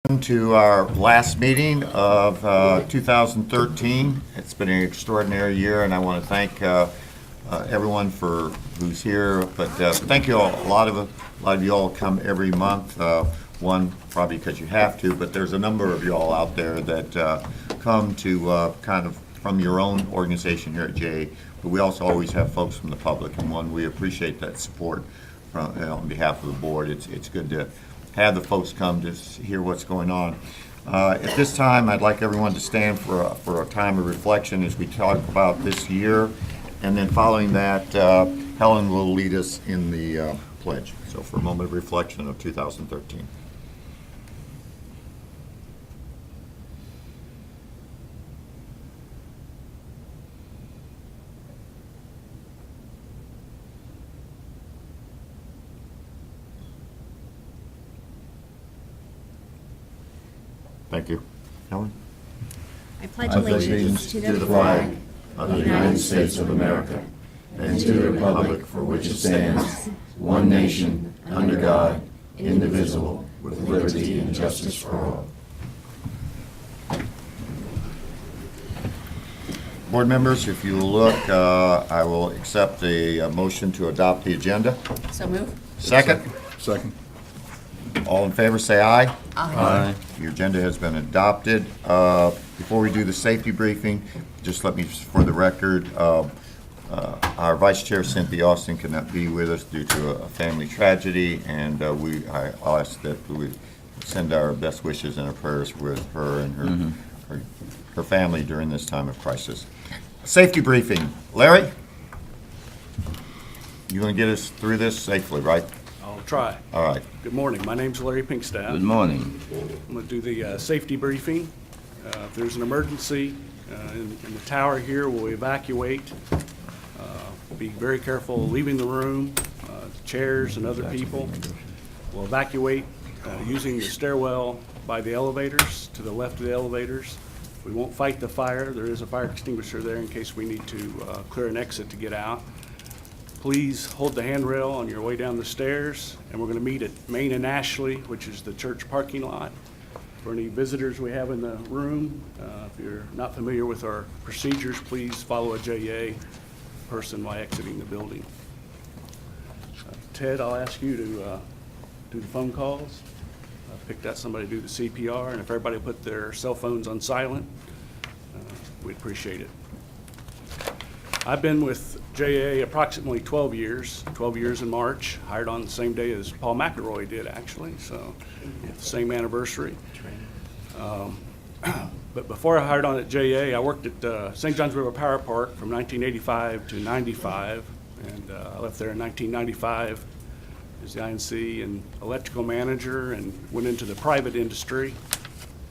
To our last meeting of 2013. It's been an extraordinary year, and I want to thank everyone for who's here. But thank you all. A lot of you all come every month. One probably because you have to, but there's a number of you all out there that come to kind of from your own organization here at JA. But we also always have folks from the public, and we appreciate that support on behalf of the board. It's good to have the folks come to hear what's going on. At this time, I'd like everyone to stand for a time of reflection as we talk about this year, and then following that, Helen will lead us in the pledge. So for a moment of reflection of 2013. Thank you. Helen? I pledge allegiance to the flag of the United States of America and to the republic for which it stands, one nation, under God, indivisible, with liberty and justice for all. Board members, if you will look, I will accept a motion to adopt the agenda. So move. Second? Second. All in favor, say aye. Aye. Your agenda has been adopted. Before we do the safety briefing, just let me, for the record, our Vice Chair Cynthia Austin could not be with us due to a family tragedy, and I'll ask that we send our best wishes and our prayers with her and her family during this time of crisis. Safety briefing. Larry? You going to get us through this safely, right? I'll try. All right. Good morning. My name's Larry Pinkstaff. Good morning. I'm going to do the safety briefing. If there's an emergency in the tower here, we'll evacuate. Be very careful leaving the room, chairs and other people. We'll evacuate using the stairwell by the elevators, to the left of the elevators. We won't fight the fire. There is a fire extinguisher there in case we need to clear an exit to get out. Please hold the handrail on your way down the stairs, and we're going to meet at Main and Ashley, which is the church parking lot. For any visitors we have in the room, if you're not familiar with our procedures, please follow a JA person while exiting the building. Ted, I'll ask you to do the phone calls. Picked out somebody to do the CPR, and if everybody put their cell phones on silent, we'd appreciate it. I've been with JA approximately 12 years in March, hired on the same day as Paul McElroy did, actually, so the same anniversary. But before I hired on at JA, I worked at St. Johns River Power Park from 1985 to 95, and I left there in 1995 as the INC and electrical manager, and went into the private industry,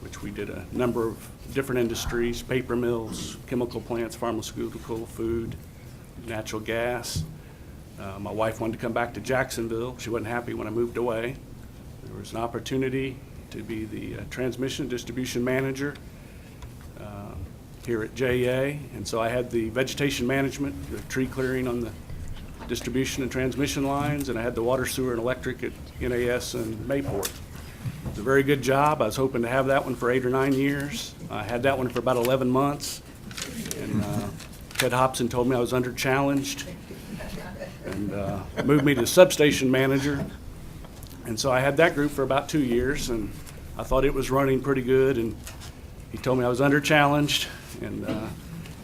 which we did a number of different industries: paper mills, chemical plants, pharmaceutical, food, natural gas. My wife wanted to come back to Jacksonville. She wasn't happy when I moved away. There was an opportunity to be the transmission distribution manager here at JA, and so I had the vegetation management, the tree clearing on the distribution and transmission lines, and I had the water, sewer, and electric at NAS and Mayport. It's a very good job. I was hoping to have that one for 8 or 9 years. I had that one for about 11 months, and Ted Hobson told me I was under-challenged and moved me to substation manager. And so I had that group for about 2 years, and I thought it was running pretty good, and he told me I was under-challenged and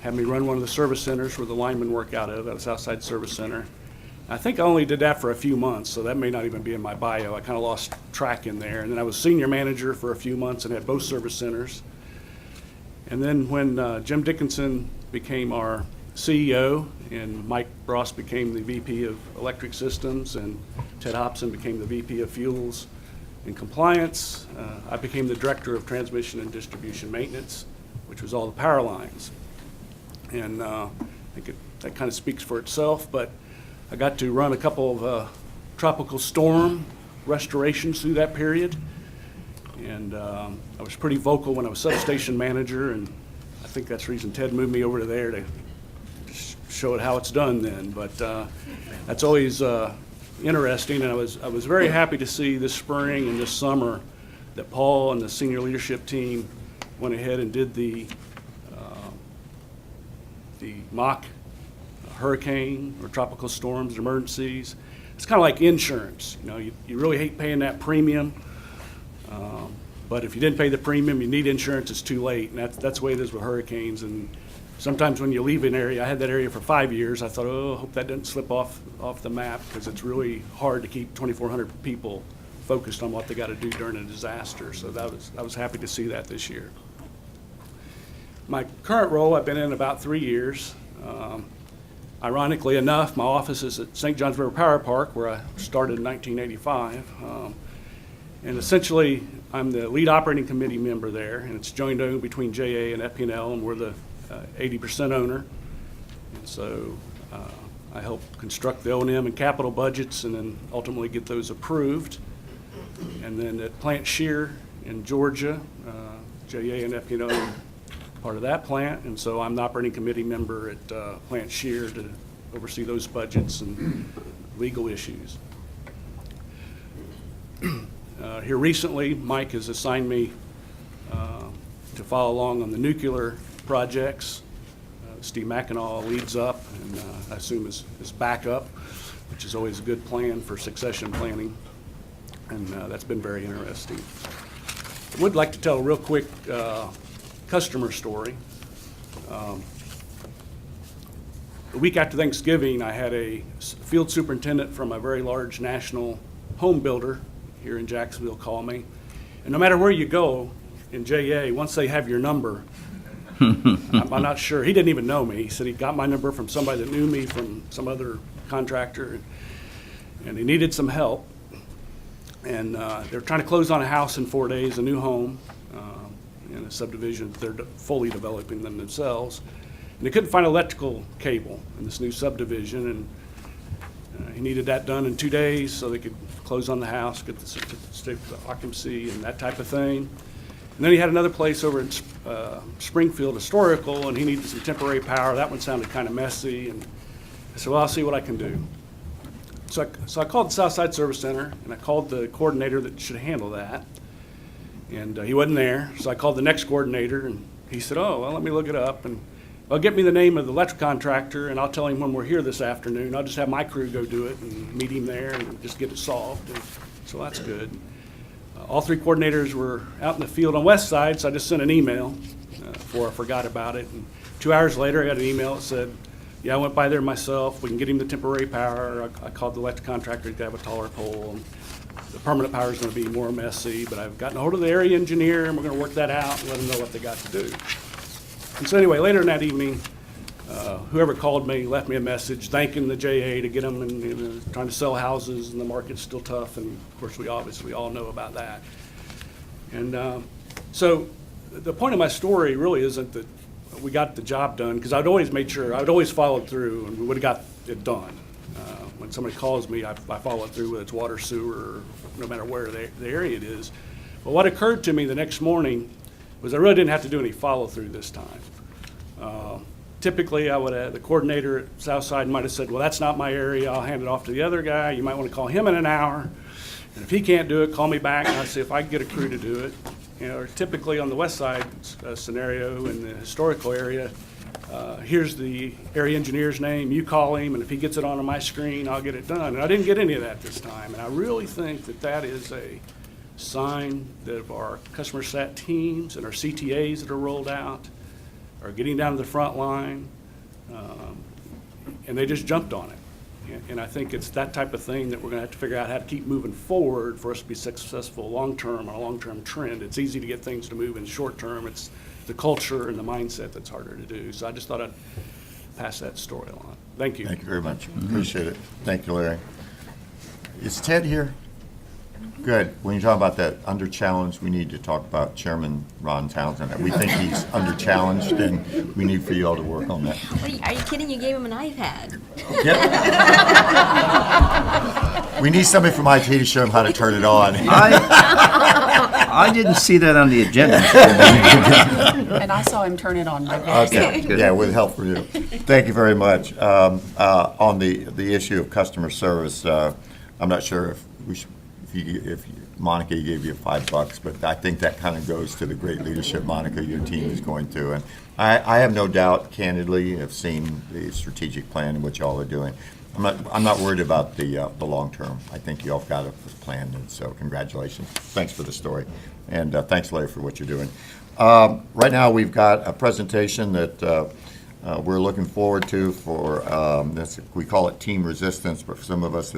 had me run one of the service centers where the linemen work out of, at a Southside Service Center. I think I only did that for a few months, so that may not even be in my bio. I kind of lost track in there. And then I was senior manager for a few months and had both service centers. And then when Jim Dickinson became our CEO and Mike Ross became the VP of Electric Systems and Ted Hobson became the VP of Fuels and Compliance, I became the Director of Transmission and Distribution Maintenance, which was all the power lines. And I think that kind of speaks for itself, but I got to run a couple of tropical storm restorations through that period. And I was pretty vocal when I was substation manager, and I think that's the reason Ted moved me over to there to show it how it's done then. But that's always interesting, and I was very happy to see this spring and this summer that Paul and the senior leadership team went ahead and did the mock hurricane or tropical storms, emergencies. It's kind of like insurance. You know, you really hate paying that premium, but if you didn't pay the premium, you need insurance, it's too late. And that's the way it is with hurricanes. And sometimes when you leave an area, I had that area for 5 years, I thought, oh, I hope that doesn't slip off the map, because it's really hard to keep 2,400 people focused on what they got to do during a disaster. So I was happy to see that this year. My current role, I've been in about 3 years. Ironically enough, my office is at St. Johns River Power Park, where I started in 1985. And essentially, I'm the lead operating committee member there, and it's joint owned between JA and FP&L, and we're the 80% owner. And so I help construct the O&M and capital budgets and then ultimately get those approved. And then at Plant Shear in Georgia, JA and FP&L are part of that plant, and so I'm the operating committee member at Plant Shear to oversee those budgets and legal issues. Here recently, Mike has assigned me to follow along on the nuclear projects. Steve McEnaugh leads up, and I assume is backup, which is always a good plan for succession planning, and that's been very interesting. I would like to tell a real quick customer story. The week after Thanksgiving, I had a field superintendent from a very large national home builder here in Jacksonville call me. And no matter where you go in JA, once they have your number, I'm not sure. He didn't even know me. He said he got my number from somebody that knew me from some other contractor, and he needed some help. And they were trying to close on a house in 4 days, a new home, in a subdivision. They're fully developing them themselves. And they couldn't find electrical cable in this new subdivision, and he needed that done in 2 days so they could close on the house, get the certificate of occupancy and that type of thing. And then he had another place over in Springfield Historical, and he needed some temporary power. That one sounded kind of messy, and I said, well, I'll see what I can do. So I called the Southside Service Center, and I called the coordinator that should handle that. And he wasn't there, so I called the next coordinator, and he said, oh, well, let me look it up. And well, get me the name of the electrical contractor, and I'll tell him when we're here this afternoon. I'll just have my crew go do it and meet him there and just get it solved. And so that's good. All three coordinators were out in the field on West Side, so I just sent an email before I forgot about it. And 2 hours later, I got an email that said, yeah, I went by there myself. We can get him the temporary power. I called the electric contractor to have a taller pole. And the permanent power is going to be more messy, but I've gotten a hold of the area engineer, and we're going to work that out and let them know what they got to do. And so anyway, later in that evening, whoever called me left me a message thanking the JA to get them and trying to sell houses, and the market's still tough, and of course we obviously all know about that. And so the point of my story really isn't that we got the job done, because I'd always made sure, I'd always followed through, and we would have got it done. When somebody calls me, I follow it through, whether it's water, sewer, no matter where the area it is. But what occurred to me the next morning was I really didn't have to do any follow-through this time. Typically, I would have, the coordinator at Southside might have said, well, that's not my area, I'll hand it off to the other guy, you might want to call him in an hour, and if he can't do it, call me back, and I'll see if I can get a crew to do it. You know, or typically on the West Side scenario in the historical area, here's the area engineer's name, you call him, and if he gets it on my screen, I'll get it done. And I didn't get any of that this time, and I really think that that is a sign that our customer sat teams and our CTAs that are rolled out are getting down to the front line, and they just jumped on it. And I think it's that type of thing that we're going to have to figure out how to keep moving forward for us to be successful long-term on a long-term trend. It's easy to get things to move in short-term. It's the culture and the mindset that's harder to do. So I just thought I'd pass that story along. Thank you. Thank you very much. Appreciate it. Thank you, Larry. Is Ted here? Good. When you talk about that under challenge, we need to talk about Chairman Ron Townsend. We think he's under challenged, and we need for you all to work on that. Are you kidding? You gave him an iPad. Yep. We need somebody from IT to show him how to turn it on. I didn't see that on the agenda. And I saw him turn it on. Okay. Yeah, with help from you. Thank you very much. On the issue of customer service, I'm not sure if we should, if Monica gave you $5, but I think that kind of goes to the great leadership, Monica, your team is going through. And I have no doubt, candidly, have seen the strategic plan and what y'all are doing. I'm not worried about the long term. I think y'all got a plan, and so congratulations. Thanks for the story, and thanks, Larry, for what you're doing. Right now, we've got a presentation that we're looking forward to for this. We call it Team Resistance, but for some of us,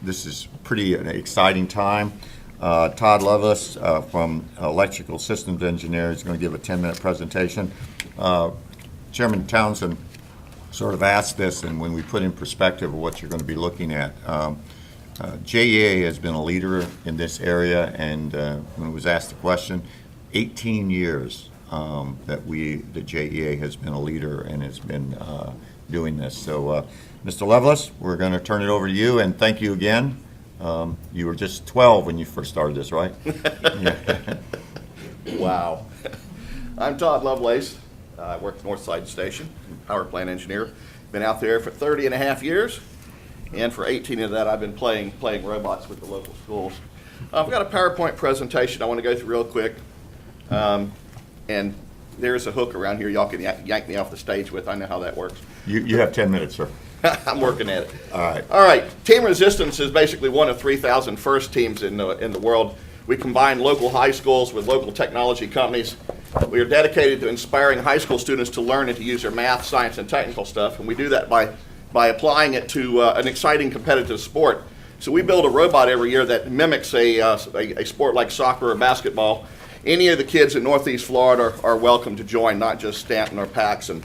this is pretty an exciting time. Todd Lovelace from Electrical Systems Engineers is going to give a 10-minute presentation. Chairman Townsend sort of asked this, and when we put in perspective of what you're going to be looking at, JEA has been a leader in this area, and when it was asked the question, 18 years that the JEA has been a leader and has been doing this. So, Mr. Lovelace, we're going to turn it over to you, and thank you again. You were just 12 when you first started this, right? Wow. I'm Todd Lovelace. I work at Northside Station, power plant engineer. Been out there for 30 and a half years, and for 18 of that I've been playing robots with the local schools. I've got a PowerPoint presentation I want to go through real quick, and there's a hook around here y'all can yank me off the stage with. I know how that works. You have 10 minutes, sir. I'm working at it. All right. All right. Team Resistance is basically one of 3,000 FIRST teams in the world. We combine local high schools with local technology companies. We are dedicated to inspiring high school students to learn and to use their math, science, and technical stuff, and we do that by applying it to an exciting competitive sport. So we build a robot every year that mimics a sport like soccer or basketball. Any of the kids in Northeast Florida are welcome to join, not just Stanton or Paxson.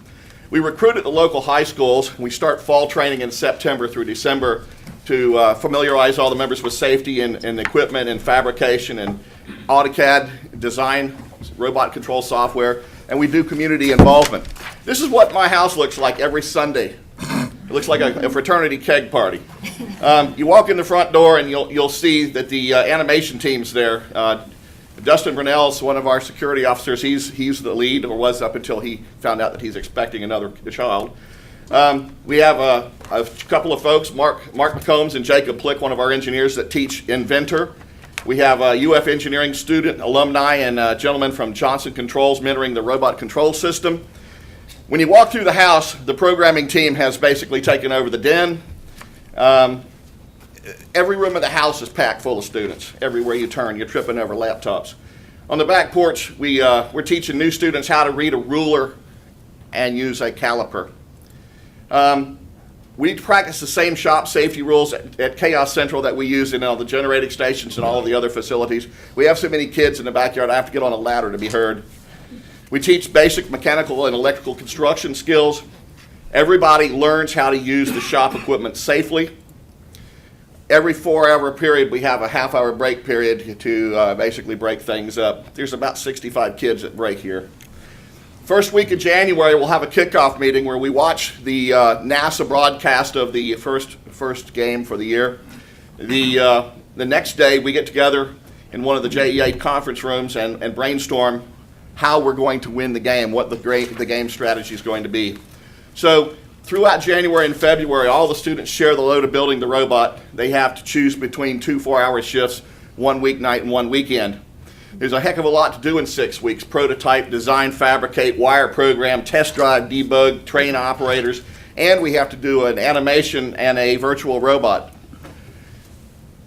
We recruit at the local high schools. We start fall training in September through December to familiarize all the members with safety and equipment and fabrication and AutoCAD design, robot control software, and we do community involvement. This is what my house looks like every Sunday. It looks like a fraternity keg party. You walk in the front door and you'll see that the animation team's there. Dustin Brunell's one of our security officers. He's the lead, or was up until he found out that he's expecting another child. We have a couple of folks, Mark McCombs and Jacob Plick, one of our engineers that teach Inventor. We have a UF engineering student, alumni, and a gentleman from Johnson Controls mentoring the robot control system. When you walk through the house, the programming team has basically taken over the den. Every room of the house is packed full of students. Everywhere you turn, you're tripping over laptops. On the back porch, we're teaching new students how to read a ruler and use a caliper. We practice the same shop safety rules at Chaos Central that we use in all the generating stations and all of the other facilities. We have so many kids in the backyard, I have to get on a ladder to be heard. We teach basic mechanical and electrical construction skills. Everybody learns how to use the shop equipment safely. Every 4-hour period, we have a half-hour break period to basically break things up. There's about 65 kids that break here. First week of January, we'll have a kickoff meeting where we watch the NASA broadcast of the first game for the year. The next day, we get together in one of the JEA conference rooms and brainstorm how we're going to win the game, what the game strategy is going to be. So throughout January and February, all the students share the load of building the robot. They have to choose between 2 4-hour shifts, one weeknight and one weekend. There's a heck of a lot to do in 6 weeks. Prototype, design, fabricate, wire program, test drive, debug, train operators, and we have to do an animation and a virtual robot.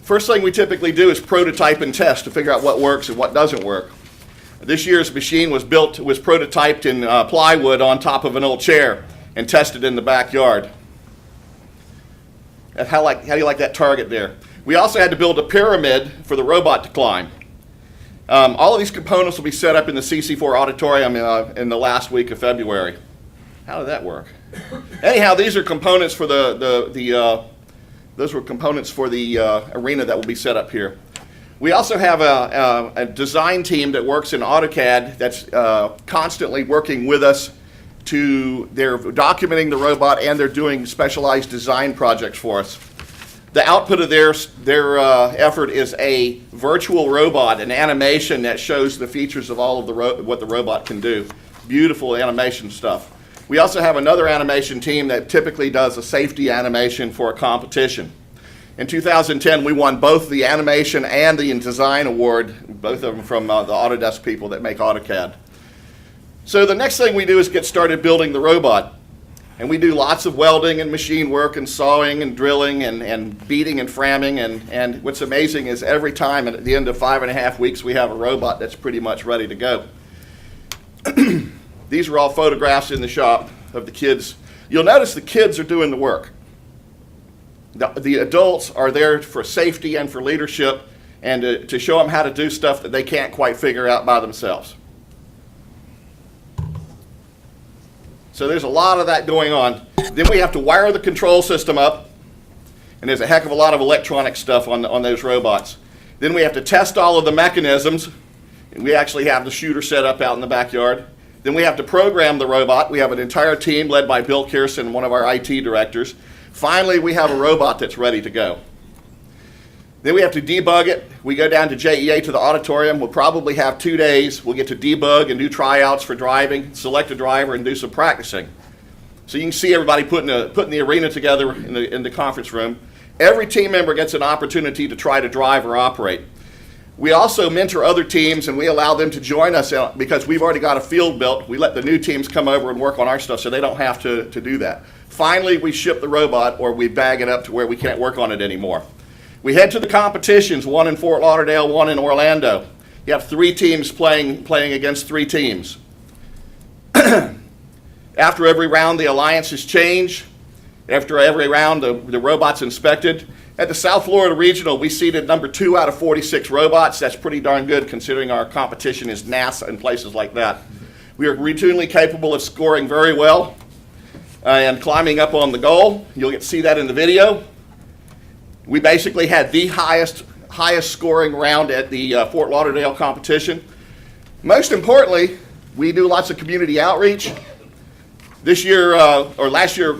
First thing we typically do is prototype and test to figure out what works and what doesn't work. This year's machine was prototyped in plywood on top of an old chair and tested in the backyard. How do you like that target there? We also had to build a pyramid for the robot to climb. All of these components will be set up in the CC4 auditorium in the last week of February. How did that work? Anyhow, these are components for those were components for the arena that will be set up here. We also have a design team that works in AutoCAD that's constantly working with us. They're documenting the robot and they're doing specialized design projects for us. The output of their effort is a virtual robot, an animation that shows the features of all of what the robot can do. Beautiful animation stuff. We also have another animation team that typically does a safety animation for a competition. In 2010, we won both the animation and the design award, both of them from the Autodesk people that make AutoCAD. So the next thing we do is get started building the robot. And we do lots of welding and machine work and sawing and drilling and beating and framming. And what's amazing is every time at the end of 5.5 weeks, we have a robot that's pretty much ready to go. These are all photographs in the shop of the kids. You'll notice the kids are doing the work. The adults are there for safety and for leadership and to show them how to do stuff that they can't quite figure out by themselves. So there's a lot of that going on. Then we have to wire the control system up, and there's a heck of a lot of electronic stuff on those robots. Then we have to test all of the mechanisms, and we actually have the shooter set up out in the backyard. Then we have to program the robot. We have an entire team led by Bill Kirsten, one of our IT directors. Finally, we have a robot that's ready to go. Then we have to debug it. We go down to JEA to the auditorium. We'll probably have 2 days. We'll get to debug and do tryouts for driving, select a driver, and do some practicing. So you can see everybody putting the arena together in the conference room. Every team member gets an opportunity to try to drive or operate. We also mentor other teams, and we allow them to join us because we've already got a field built. We let the new teams come over and work on our stuff so they don't have to do that. Finally, we ship the robot or we bag it up to where we can't work on it anymore. We head to the competitions, one in Fort Lauderdale, one in Orlando. You have 3 teams playing against 3 teams. After every round, the alliances change. After every round, the robot's inspected. At the South Florida Regional, we seeded number 2 out of 46 robots. That's pretty darn good considering our competition is NASA and places like that. We are routinely capable of scoring very well and climbing up on the goal. You'll get to see that in the video. We basically had the highest scoring round at the Fort Lauderdale competition. Most importantly, we do lots of community outreach. This year, or last year,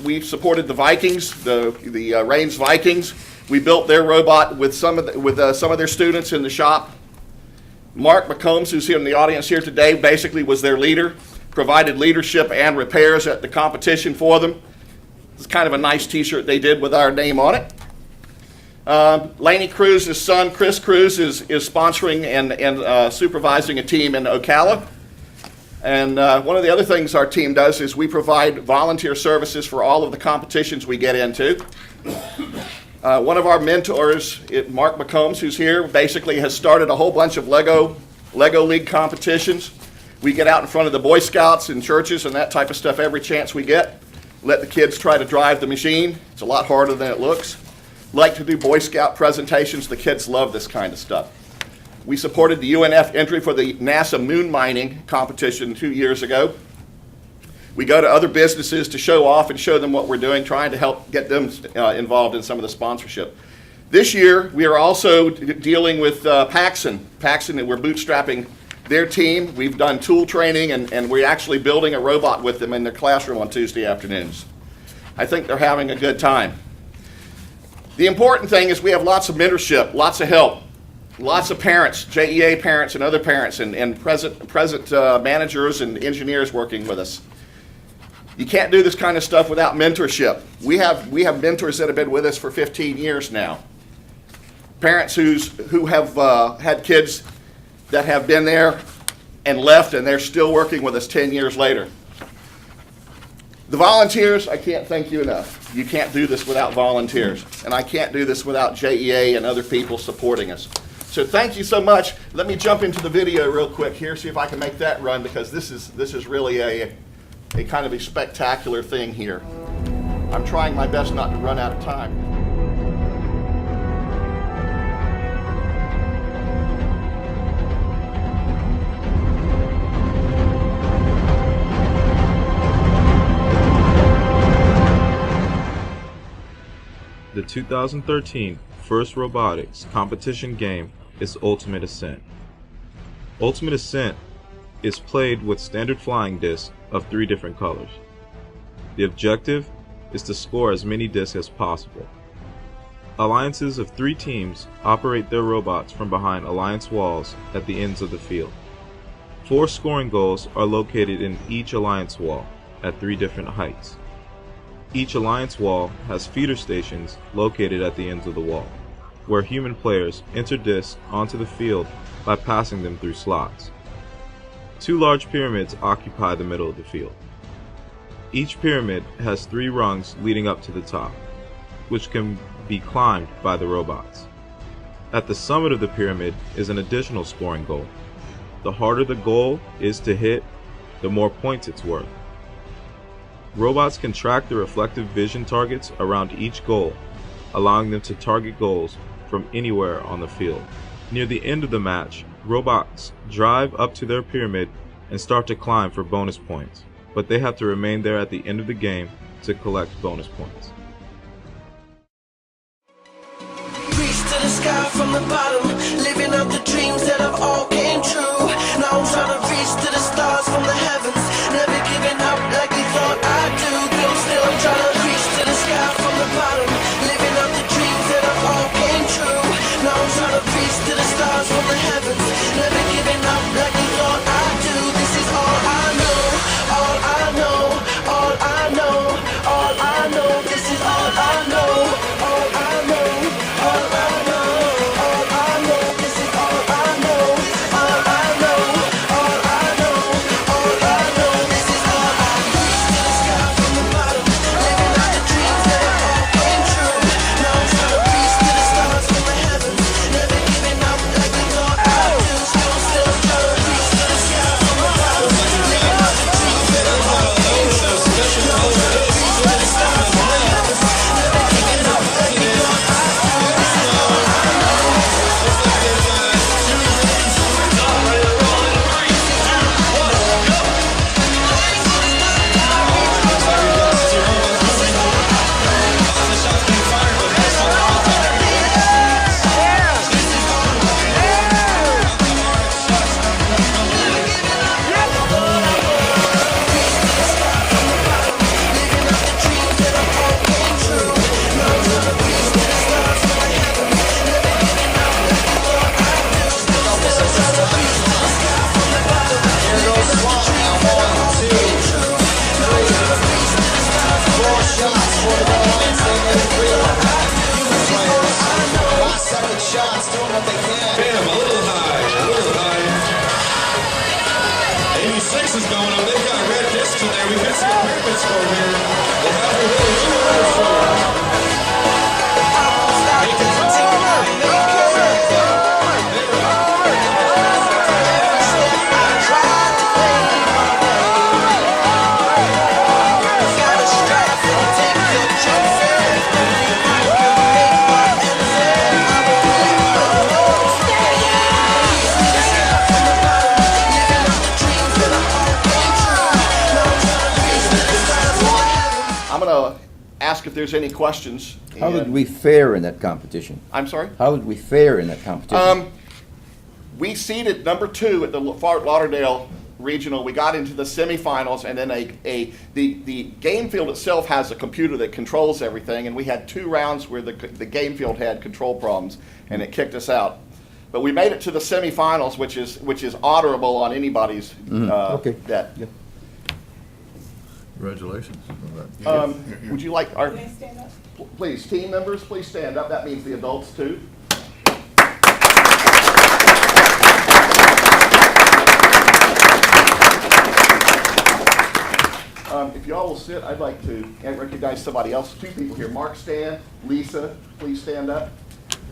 we supported the Vikings, the Rains Vikings. We built their robot with some of their students in the shop. Mark McCombs, who's here in the audience here today, basically was their leader, provided leadership and repairs at the competition for them. It's kind of a nice t-shirt they did with our name on it. Laney Cruz's son, Chris Cruz, is sponsoring and supervising a team in Ocala. And one of the other things our team does is we provide volunteer services for all of the competitions we get into. One of our mentors, Mark McCombs, who's here, basically has started a whole bunch of Lego League competitions. We get out in front of the Boy Scouts and churches and that type of stuff every chance we get. Let the kids try to drive the machine. It's a lot harder than it looks. Like to do Boy Scout presentations. The kids love this kind of stuff. We supported the UNF entry for the NASA moon mining competition 2 years ago. We go to other businesses to show off and show them what we're doing, trying to help get them involved in some of the sponsorship. This year, we are also dealing with Paxson. Paxson, we're bootstrapping their team. We've done tool training, and we're actually building a robot with them in their classroom on Tuesday afternoons. I think they're having a good time. The important thing is we have lots of mentorship, lots of help. Lots of parents, JEA parents and other parents, and present managers and engineers working with us. You can't do this kind of stuff without mentorship. We have mentors that have been with us for 15 years now. Parents who have had kids that have been there and left, and they're still working with us 10 years later. The volunteers, I can't thank you enough. You can't do this without volunteers, and I can't do this without JEA and other people supporting us. So thank you so much. Let me jump into the video real quick here, see if I can make that run, because this is really a kind of a spectacular thing here. I'm trying my best not to run out of time. The 2013 FIRST Robotics competition game is Ultimate Ascent. Ultimate Ascent is played with standard flying discs of 3 different colors. The objective is to score as many discs as possible. Alliances of 3 teams operate their robots from behind alliance walls at the ends of the field. 4 scoring goals are located in each alliance wall at 3 different heights. Each alliance wall has feeder stations located at the ends of the wall, where human players enter discs onto the field by passing them through slots. 2 large pyramids occupy the middle of the field. Each pyramid has 3 rungs leading up to the top, which can be climbed by the robots. At the summit of the pyramid is an additional scoring goal. The harder the goal is to hit, the more points it's worth. Robots can track the reflective vision targets around each goal, allowing them to target goals from anywhere on the field. Near the end of the match, robots drive up to their pyramid and start to climb for bonus points, but they have to remain there at the end of the game to collect bonus points. Reach to the sky from the bottom, living out the dreams that have all came true. Now I'm trying to reach to the stars from the heavens, never giving up like you thought I'd do. Still I'm trying to reach to the sky from the bottom, living out the dreams that have all came true. Now I'm trying to reach to the stars from the heavens, never giving up like you thought I'd do. This is all I know, all I know, all I know, all I know. This is all I know, all I know, all I know, all I know. This is all I know, all I know, all I know, all I know. This is all I reach to the sky from the bottom, living out the dreams that all came true. Now I'm trying to reach to the stars from the heavens, never giving up like we thought I'd do. Still trying to reach to the sky from the bottom, living out the dreams that all came true. Now I'm trying to reach to the stars from the heavens, never giving up like we thought I'd do. This is all I know. Bam, a little high, a little high. 86 is going on. They've got red discs in there. We've got some pyramids for here. They have a really good They can I'm going to ask if there's any questions. How did and- we fare in that competition? I'm sorry? How did we fare in that competition? We seeded number 2 at the Fort Lauderdale Regional. We got into the semifinals, and then the game field itself has a computer that controls everything, and we had 2 rounds where the game field had control problems, and it kicked us out. But we made it to the semifinals, which is honorable on anybody's Okay. bet. Yeah. Congratulations. Would you like our? Please, team members, please stand up. That means the adults too. If y'all will sit, I'd like to recognize somebody else. 2 people here. Mark, stand. Lisa, please stand up.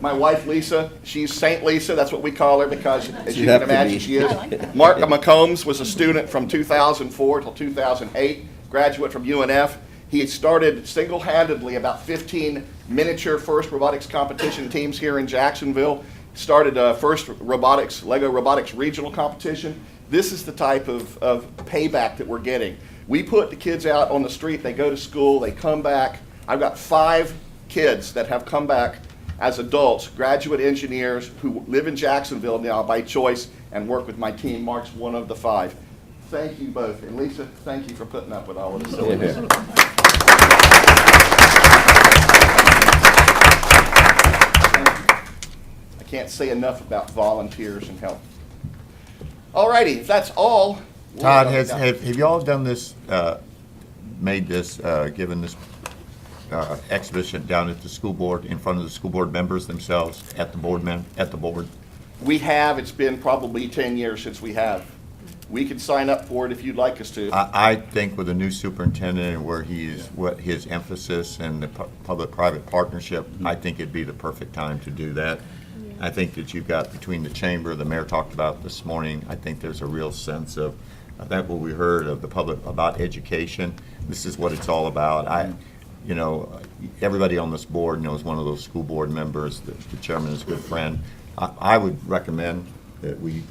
My wife, Lisa, she's Saint Lisa. That's what we call her because, as you can imagine, she is. Mark McCombs was a student from 2004 till 2008, graduate from UNF. He started single-handedly about 15 miniature FIRST robotics competition teams here in Jacksonville. Started FIRST robotics, Lego Robotics regional competition. This is the type of payback that we're getting. We put the kids out on the street. They go to school. They come back. I've got 5 kids that have come back as adults, graduate engineers who live in Jacksonville now by choice and work with my team. Mark's one of the 5. Thank you both. And Lisa, thank you for putting up with all of the silliness. I can't say enough about volunteers and help. Alrighty, if that's all. we'll Todd, go down. have you all done this, made this, given this exhibition down at the school board, in front of the school board members themselves, at the board. We have, it's been probably 10 years since we have. We could sign up for it if you'd like us to. I think with a new superintendent and where what his emphasis and the public-private partnership, I think it'd be the perfect time to do that. I think that you've got, between the chamber, the mayor talked about this morning, I think there's a real sense of, that what we heard of the public about education. This is what it's all about. Everybody on this board knows one of those school board members, the chairman is a good friend. I would recommend that we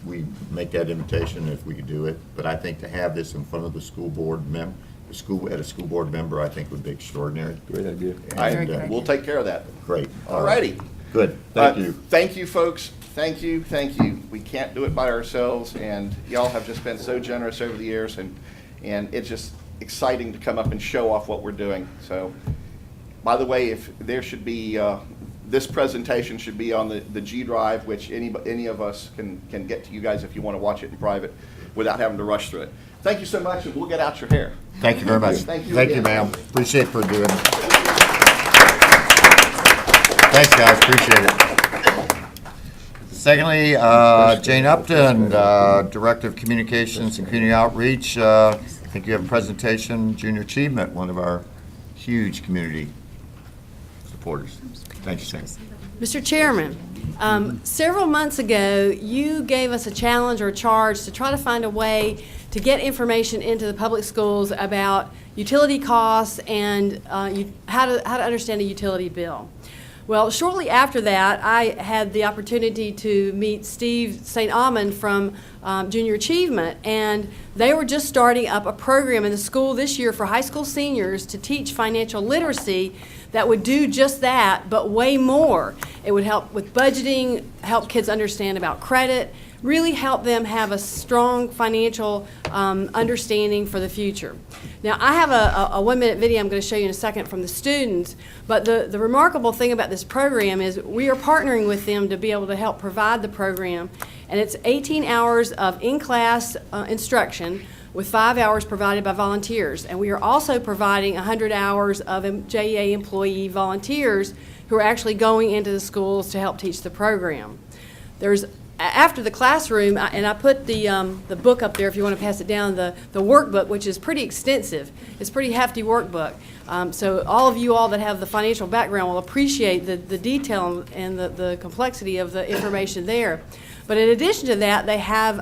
make that invitation if we could do it. But I think to have this in front of the school board at a school board member, I think would be extraordinary. Great idea. And, We'll take care of that. great. All righty. Good. Thank you. Thank you, folks. Thank you. We can't do it by ourselves, and y'all have just been so generous over the years, and it's just exciting to come up and show off what we're doing. So, by the way, if there should be, this presentation should be on the G Drive, which any of us can get to you guys if you want to watch it in private without having to rush through it. Thank you so much, and we'll get out your hair. Thank you very much. Thank you Thank you, again. ma'am. Appreciate for doing it. Thanks, guys. Appreciate it. Secondly, Jane Upton, Director of Communications and Community Outreach. I think you have a presentation, Junior Achievement, one of our huge community supporters. Thank you, Jane. Mr. Chairman, several months ago, you gave us a challenge or a charge to try to find a way to get information into the public schools about utility costs and how to understand a utility bill. Well, shortly after that, I had the opportunity to meet Steve St. Almond from Junior Achievement, and they were just starting up a program in the school this year for high school seniors to teach financial literacy that would do just that, but way more. It would help with budgeting, help kids understand about credit, really help them have a strong financial understanding for the future. Now, I have a 1-minute video I'm going to show you in a second from the students, but the remarkable thing about this program is we are partnering with them to be able to help provide the program, and it's 18 hours of in-class instruction with 5 hours provided by volunteers. And we are also providing 100 hours of JEA employee volunteers who are actually going into the schools to help teach the program. There's after the classroom, and I put the book up there if you want to pass it down, the workbook, which is pretty extensive. It's a pretty hefty workbook. So all of you all that have the financial background will appreciate the detail and the complexity of the information there. But in addition to that, they have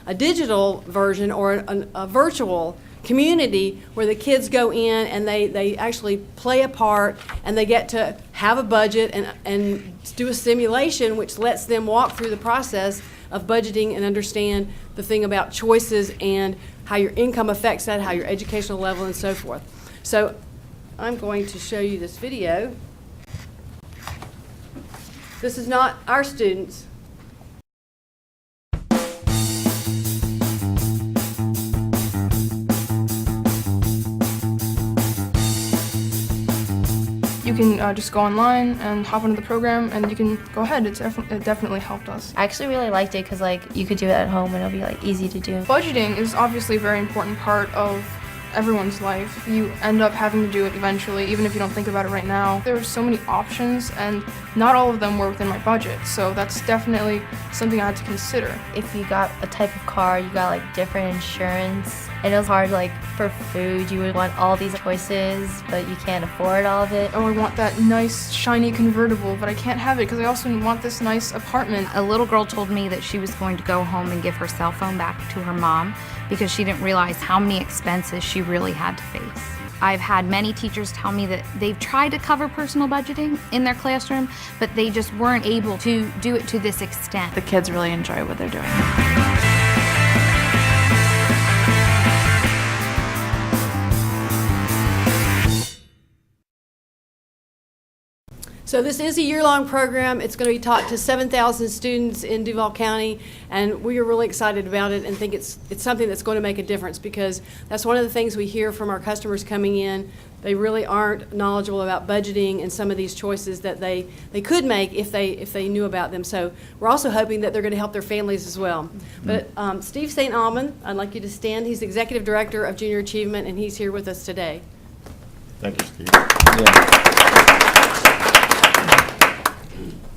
a digital version or a virtual community where the kids go in and they actually play a part, and they get to have a budget and do a simulation which lets them walk through the process of budgeting and understand the thing about choices and how your income affects that, how your educational level, and so forth. So I'm going to show you this video. This is not our students. You can just go online and hop into the program, and you can go ahead. It definitely helped us. I actually really liked it because you could do it at home and it'll be easy to do. Budgeting is obviously a very important part of everyone's life. You end up having to do it eventually, even if you don't think about it right now. There were so many options, and not all of them were within my budget, so that's definitely something I had to consider. If you got a type of car, you got different insurance. And it was hard, for food, you would want all these choices, but you can't afford all of it. Oh, I want that nice, shiny convertible, but I can't have it because I also want this nice apartment. A little girl told me that she was going to go home and give her cell phone back to her mom because she didn't realize how many expenses she really had to face. I've had many teachers tell me that they've tried to cover personal budgeting in their classroom, but they just weren't able to do it to this extent. The kids really enjoy what they're doing. So this is a year-long program. It's going to be taught to 7,000 students in Duval County, and we are really excited about it and think it's something that's going to make a difference, because that's one of the things we hear from our customers coming in. They really aren't knowledgeable about budgeting and some of these choices that they could make if they knew about them. So we're also hoping that they're going to help their families as well. But Steve St. Almond, I'd like you to stand. He's Executive Director of Junior Achievement, and he's here with us today. Thank you, Steve.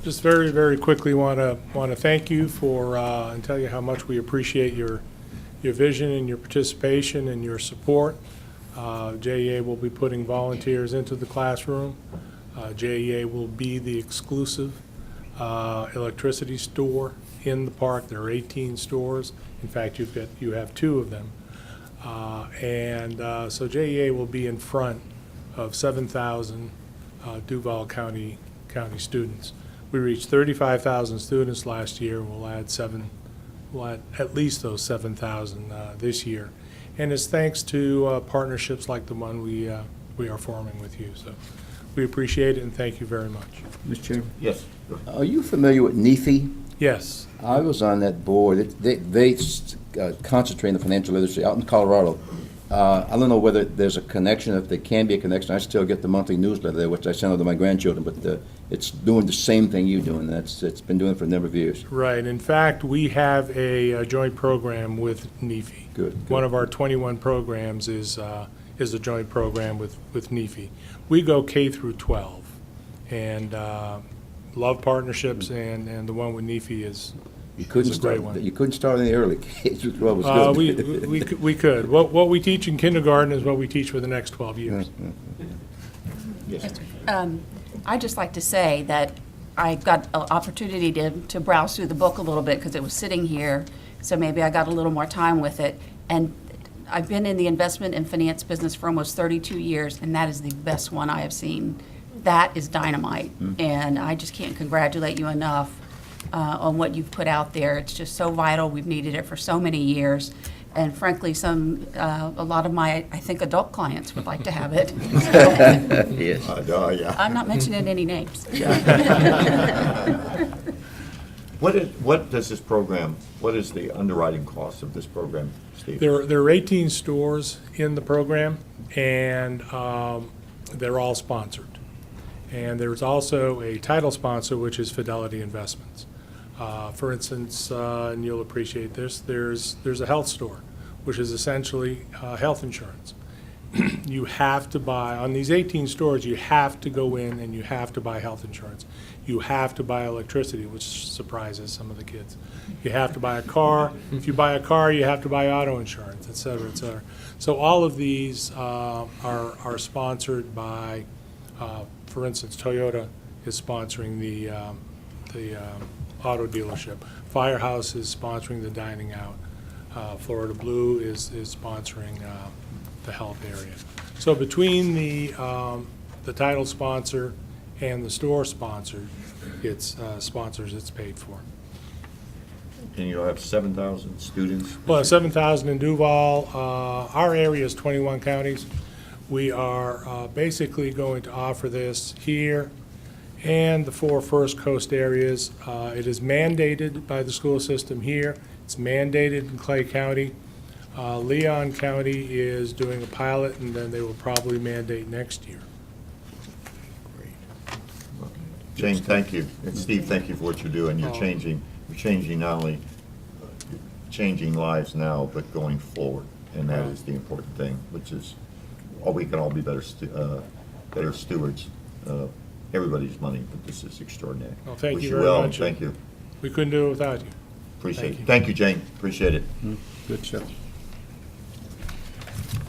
Just very, very quickly want to thank you for and tell you how much we appreciate your vision and your participation and your support. JEA will be putting volunteers into the classroom. JEA will be the exclusive electricity store in the park. There are 18 stores. In fact, you have 2 of them. So JEA will be in front of 7,000 Duval County students. We reached 35,000 students last year. We'll add at least those 7,000 this year. And it's thanks to partnerships like the one we are forming with you. So we appreciate it and thank you very much. Mr. Chairman? Yes. Are you familiar with NEFI? Yes. I was on that board. They concentrate on financial literacy out in Colorado. I don't know whether there's a connection, if there can be a connection. I still get the monthly newsletter there, which I send out to my grandchildren, but it's doing the same thing you're doing. It's been doing it for a number of years. Right. In fact, we have a joint program with NEFI. Good. One of our 21 programs is a joint program with NEFI. We go K through 12, and love partnerships, and the one with NEFI is a great one. You couldn't start any early. K-12 was good. We could. What we teach in kindergarten is what we teach for the next 12 years. Yes. I'd just like to say that I got an opportunity to browse through the book a little bit because it was sitting here, so maybe I got a little more time with it. And I've been in the investment and finance business for almost 32 years, and that is the best one I have seen. That is dynamite, and I just can't congratulate you enough on what you've put out there. It's just so vital. We've needed it for so many years. And frankly, a lot of my, I think, adult clients would like to have it. Yes. Yeah. I'm not mentioning any names. What does this program, what is the underwriting cost of this program, Steve? There are 18 stores in the program, and they're all sponsored. And there's also a title sponsor, which is Fidelity Investments. For instance, and you'll appreciate this, there's a health store, which is essentially health insurance. You have to buy, on these 18 stores, you have to go in and you have to buy health insurance. You have to buy electricity, which surprises some of the kids. You have to buy a car. If you buy a car, you have to buy auto insurance, et cetera, et cetera. So all of these are sponsored by, for instance, Toyota is sponsoring the auto dealership. Firehouse is sponsoring the dining out. Florida Blue is sponsoring the health area. So between the title sponsor and the store sponsor, it's paid for. And you'll have 7,000 students? Well, 7,000 in Duval. Our area is 21 counties. We are basically going to offer this here and the 4 First Coast areas. It is mandated by the school system here. It's mandated in Clay County. Leon County is doing a pilot, and then they will probably mandate next year. Jane, thank you. And Steve, thank you for what you're doing. You're changing not only changing lives now, but going forward. And that is the important thing, which is we can all be better stewards of everybody's money, but this is extraordinary. Well, thank Wish you very well, much. and thank you. We couldn't do it without you. Appreciate it. Thank you, Jane. Appreciate it. Good stuff.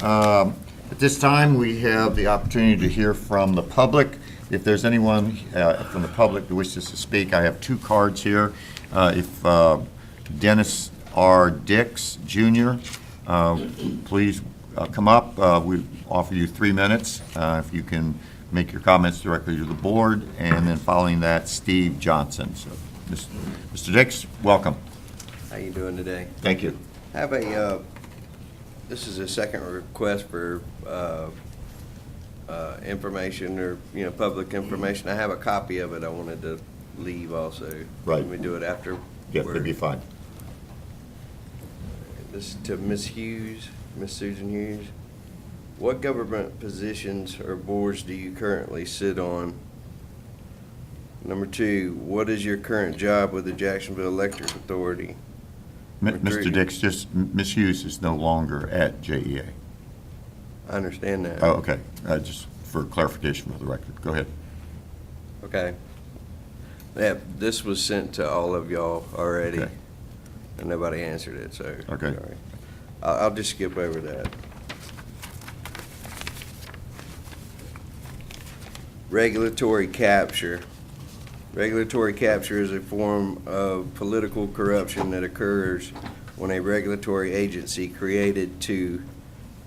At this time, we have the opportunity to hear from the public. If there's anyone from the public who wishes to speak, I have 2 cards here. If Dennis R. Dix, Jr., please come up. We offer you 3 minutes. If you can make your comments directly to the board, and then following that, Steve Johnson. So, Mr. Dix, welcome. How you doing today? Thank you. I have a, this is a second request for information or, public information. I have a copy of it I wanted to leave also. Right. Can we do it after? Yes, that'd be fine. This is to Ms. Hughes, Ms. Susan Hughes. What government positions or boards do you currently sit on? Number 2, what is your current job with the Jacksonville Electric Authority? Mr. Dix, just Ms. Hughes is no longer at JEA. I understand that. Oh, okay. Just for clarification for the record. Go ahead. Okay. Yeah, this was sent to all of y'all already, Okay. and nobody answered it, so. Okay. sorry. I'll just skip over that. Regulatory capture. Regulatory capture is a form of political corruption that occurs when a regulatory agency created to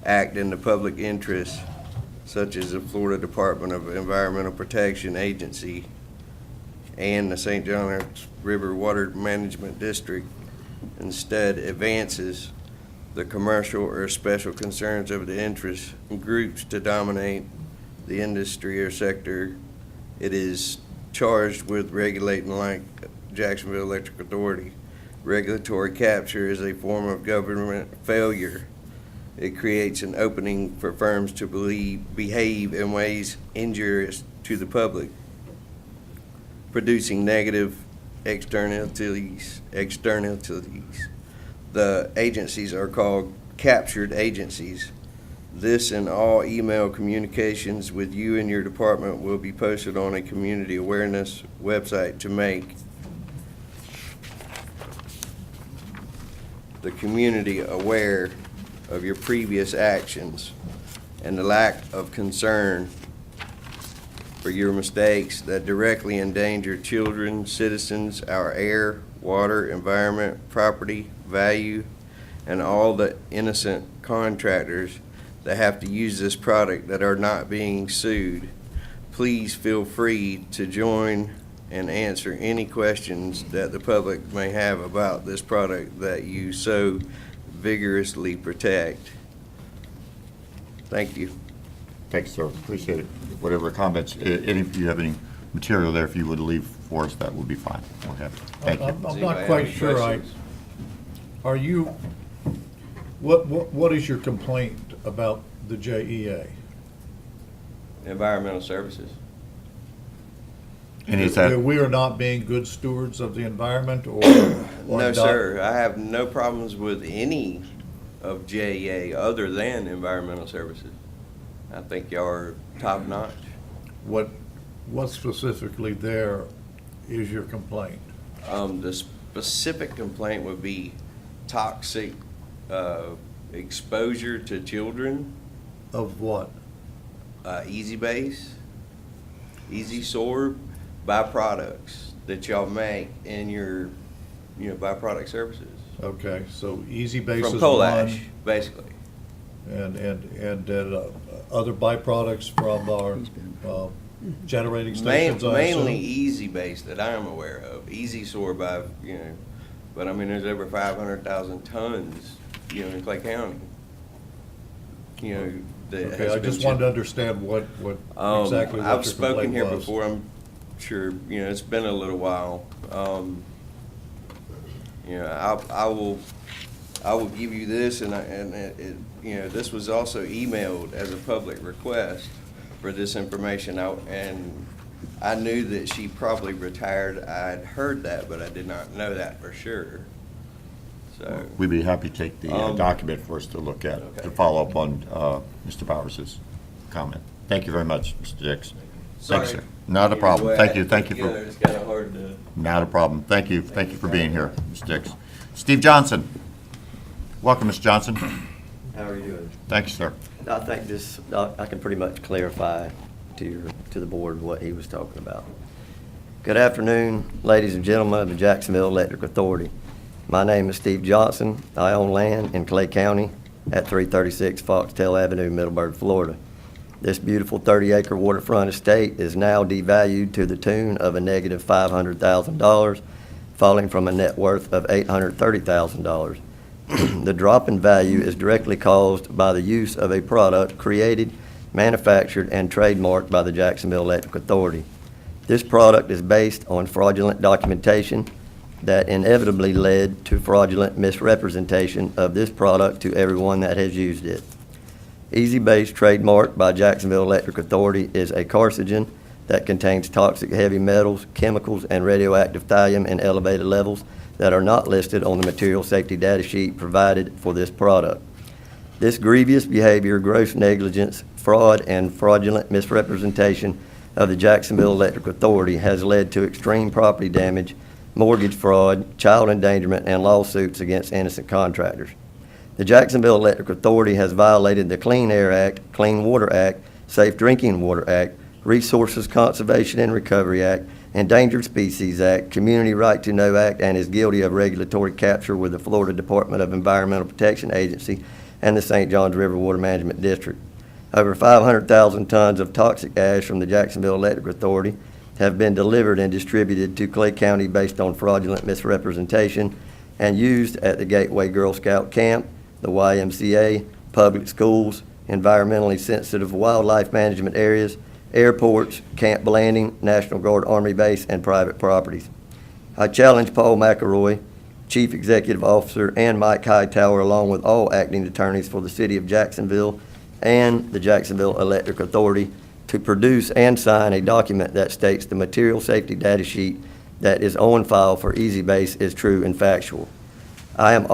act in the public interest, such as the Florida Department of Environmental Protection Agency and the St. John River Water Management District, instead advances the commercial or special concerns of the interest groups to dominate the industry or sector it is charged with regulating, like Jacksonville Electric Authority. Regulatory capture is a form of government failure. It creates an opening for firms to behave in ways injurious to the public, producing negative externalities. The agencies are called captured agencies. This and all email communications with you and your department will be posted on a community awareness website to make the community aware of your previous actions and the lack of concern for your mistakes that directly endanger children, citizens, our air, water, environment, property, value, and all the innocent contractors that have to use this product that are not being sued. Please feel free to join and answer any questions that the public may have about this product that you so vigorously protect. Thank you. Thanks, sir. Appreciate it. Whatever comments, if you have any material there, if you would leave for us, that would be fine. We'll have it. Thank you. I'm not quite sure are you, what is your complaint about the JEA? Environmental services. And is that, We are not being good stewards of the environment or No, not? sir. I have no problems with any of JEA other than environmental services. I think y'all are top notch. What specifically there is your complaint? The specific complaint would be toxic exposure to children. Of what? Easy Base, Easy Sorb, byproducts that y'all make in your, byproduct services. Okay, so Easy Base From is coal one. ash, basically. And other byproducts from our generating stations, I Mainly assume? Easy Base that I'm aware of. Easy Sorb, but I mean, there's over 500,000 tons, in Clay County. That Okay, has I been just wanted to shipped. understand what exactly what I've your spoken complaint here was. before, I'm sure, it's been a little while. I will give you this, this was also emailed as a public request for this information out, and I knew that she probably retired. I'd heard that, but I did not know that for sure. So, we'd be happy to take the document for us to look at, Okay. to follow up on Mr. Bowers's comment. Thank you very much, Mr. Dix. Thanks, sorry. sir. Not a problem. Thank you, thank you for. It's kind of hard to. Not a problem. Thank you for being here, Mr. Dix. Steve Johnson. Welcome, Mr. Johnson. How are you doing? Thank you, sir. I think I can pretty much clarify to the board what he was talking about. Good afternoon, ladies and gentlemen of the Jacksonville Electric Authority. My name is Steve Johnson. I own land in Clay County at 336 Foxtail Avenue, Middleburg, Florida. This beautiful 30-acre waterfront estate is now devalued to the tune of a negative $500,000, falling from a net worth of $830,000. The drop in value is directly caused by the use of a product created, manufactured, and trademarked by the Jacksonville Electric Authority. This product is based on fraudulent documentation that inevitably led to fraudulent misrepresentation of this product to everyone that has used it. Easy Base, trademarked by Jacksonville Electric Authority, is a carcinogen that contains toxic heavy metals, chemicals, and radioactive thallium in elevated levels that are not listed on the material safety data sheet provided for this product. This grievous behavior, gross negligence, fraud, and fraudulent misrepresentation of the Jacksonville Electric Authority has led to extreme property damage, mortgage fraud, child endangerment, and lawsuits against innocent contractors. The Jacksonville Electric Authority has violated the Clean Air Act, Clean Water Act, Safe Drinking Water Act, Resources Conservation and Recovery Act, Endangered Species Act, Community Right to Know Act, and is guilty of regulatory capture with the Florida Department of Environmental Protection Agency and the St. Johns River Water Management District. Over 500,000 tons of toxic ash from the Jacksonville Electric Authority have been delivered and distributed to Clay County based on fraudulent misrepresentation and used at the Gateway Girl Scout Camp, the YMCA, public schools, environmentally sensitive wildlife management areas, airports, Camp Blanding, National Guard Army Base, and private properties. I challenge Paul McElroy, Chief Executive Officer, and Mike Hightower, along with all acting attorneys for the City of Jacksonville and the Jacksonville Electric Authority, to produce and sign a document that states the material safety data sheet that is on file for EasyBase is true and factual. I am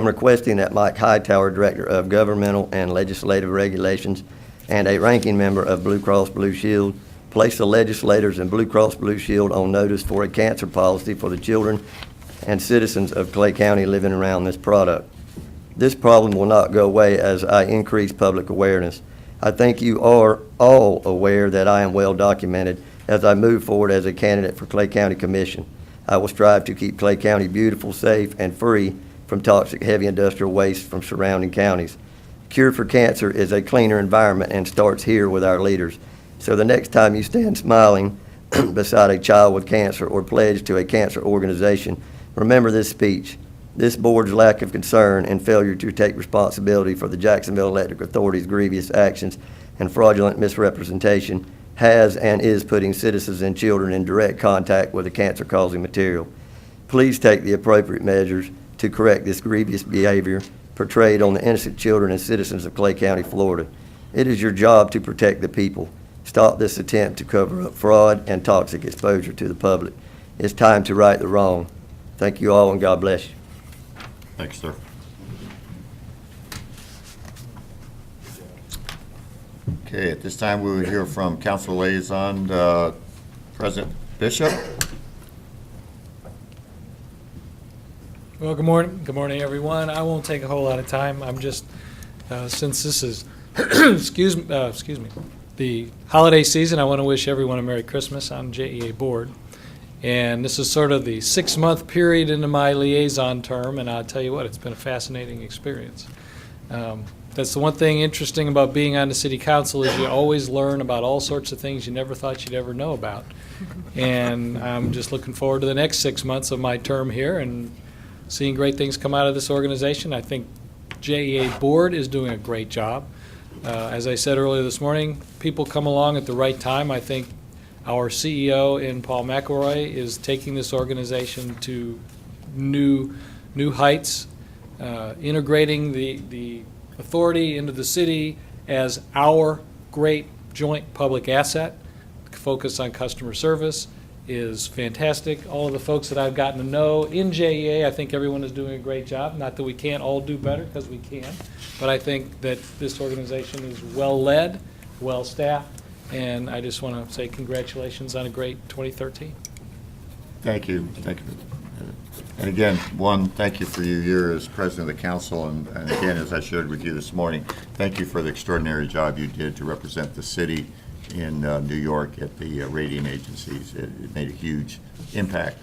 requesting that Mike Hightower, Director of Governmental and Legislative Regulations and a ranking member of Blue Cross Blue Shield, place the legislators and Blue Cross Blue Shield on notice for a cancer policy for the children and citizens of Clay County living around this product. This problem will not go away as I increase public awareness. I think you are all aware that I am well documented as I move forward as a candidate for Clay County Commission. I will strive to keep Clay County beautiful, safe, and free from toxic heavy industrial waste from surrounding counties. Cure for cancer is a cleaner environment and starts here with our leaders. So the next time you stand smiling beside a child with cancer or pledge to a cancer organization, remember this speech. This board's lack of concern and failure to take responsibility for the Jacksonville Electric Authority's grievous actions and fraudulent misrepresentation has and is putting citizens and children in direct contact with the cancer-causing material. Please take the appropriate measures to correct this grievous behavior portrayed on the innocent children and citizens of Clay County, Florida. It is your job to protect the people. Stop this attempt to cover up fraud and toxic exposure to the public. It's time to right the wrong. Thank you all, and God bless you. Thanks, sir. Okay, at this time, we will hear from Council Liaison, President Bishop. Well, good morning. Good morning, everyone. I won't take a whole lot of time. I'm just, since this is, excuse me, the holiday season, I want to wish everyone a Merry Christmas. I'm JEA Board. And this is sort of the 6-month period into my liaison term, and I'll tell you what, it's been a fascinating experience. That's the one thing interesting about being on the city council is you always learn about all sorts of things you never thought you'd ever know about. And I'm just looking forward to the next 6 months of my term here and seeing great things come out of this organization. I think JEA Board is doing a great job. As I said earlier this morning, people come along at the right time. I think our CEO in Paul McElroy is taking this organization to new heights, integrating the authority into the city as our great joint public asset. Focus on customer service is fantastic. All of the folks that I've gotten to know in JEA, I think everyone is doing a great job. Not that we can't all do better, because we can, but I think that this organization is well-led, well-staffed, and I just want to say congratulations on a great 2013. Thank you. Thank you. And again, thank you for your year as president of the council, and again, as I shared with you this morning, thank you for the extraordinary job you did to represent the city in New York at the rating agencies. It made a huge impact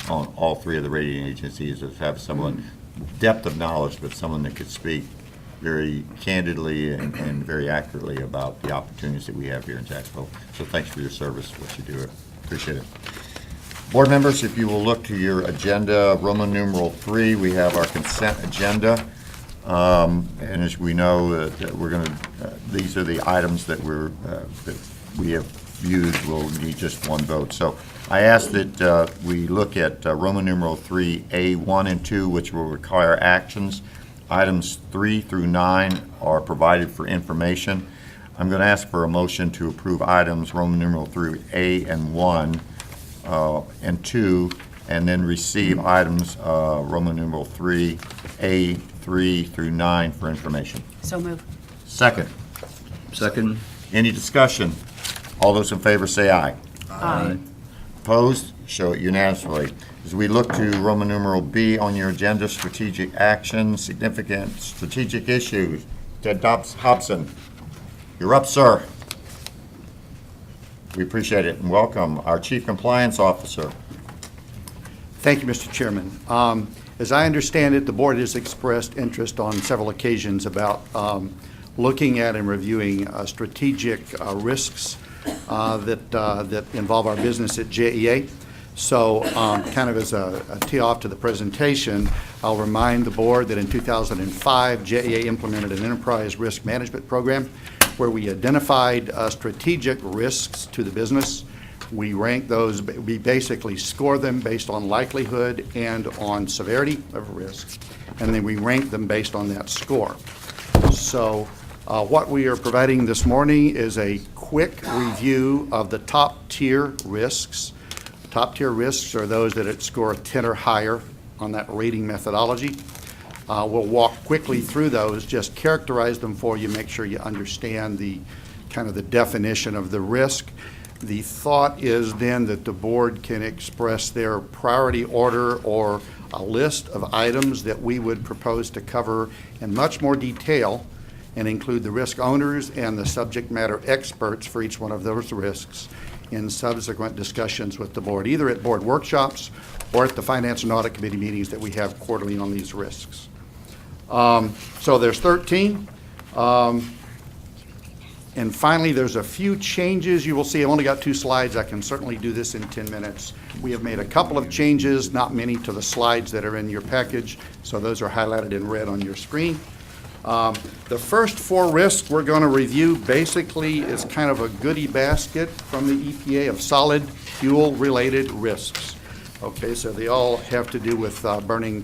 on all three of the rating agencies, to have someone, depth of knowledge, but someone that could speak very candidly and very accurately about the opportunities that we have here in Jacksonville. So thanks for your service, what you do. Appreciate it. Board members, if you will look to your agenda, Roman numeral 3, we have our consent agenda. And as we know, that we're going to, these are the items that we have viewed. We'll need just one vote. So I ask that we look at Roman numeral 3A1 and 2, which will require actions. Items 3 through 9 are provided for information. I'm going to ask for a motion to approve items Roman numeral 3A and 1 and 2, and then receive items Roman numeral 3A 3 through 9 for information. So move. Second. Second. Any discussion? All those in favor say aye. Aye. Opposed? Show it unanimously. As we look to Roman numeral B on your agenda, strategic action, significant strategic issues. Ted Hobson, you're up, sir. We appreciate it and welcome our Chief Compliance Officer. Thank you, Mr. Chairman. As I understand it, the board has expressed interest on several occasions about looking at and reviewing strategic risks that involve our business at JEA. So kind of as a tee off to the presentation, I'll remind the board that in 2005, JEA implemented an enterprise risk management program where we identified strategic risks to the business. We rank those, we basically score them based on likelihood and on severity of risk, and then we rank them based on that score. So what we are providing this morning is a quick review of the top tier risks. Top tier risks are those that score a 10 or higher on that rating methodology. We'll walk quickly through those, just characterize them for you, make sure you understand the kind of the definition of the risk. The thought is then that the board can express their priority order or a list of items that we would propose to cover in much more detail and include the risk owners and the subject matter experts for each one of those risks in subsequent discussions with the board, either at board workshops or at the Finance and Audit Committee meetings that we have quarterly on these risks. So there's 13. And finally, there's a few changes you will see. I've only got 2 slides. I can certainly do this in 10 minutes. We have made a couple of changes, not many, to the slides that are in your package. So those are highlighted in red on your screen. The first 4 risks we're going to review basically is kind of a goodie basket from the EPA of solid fuel-related risks. Okay, so they all have to do with burning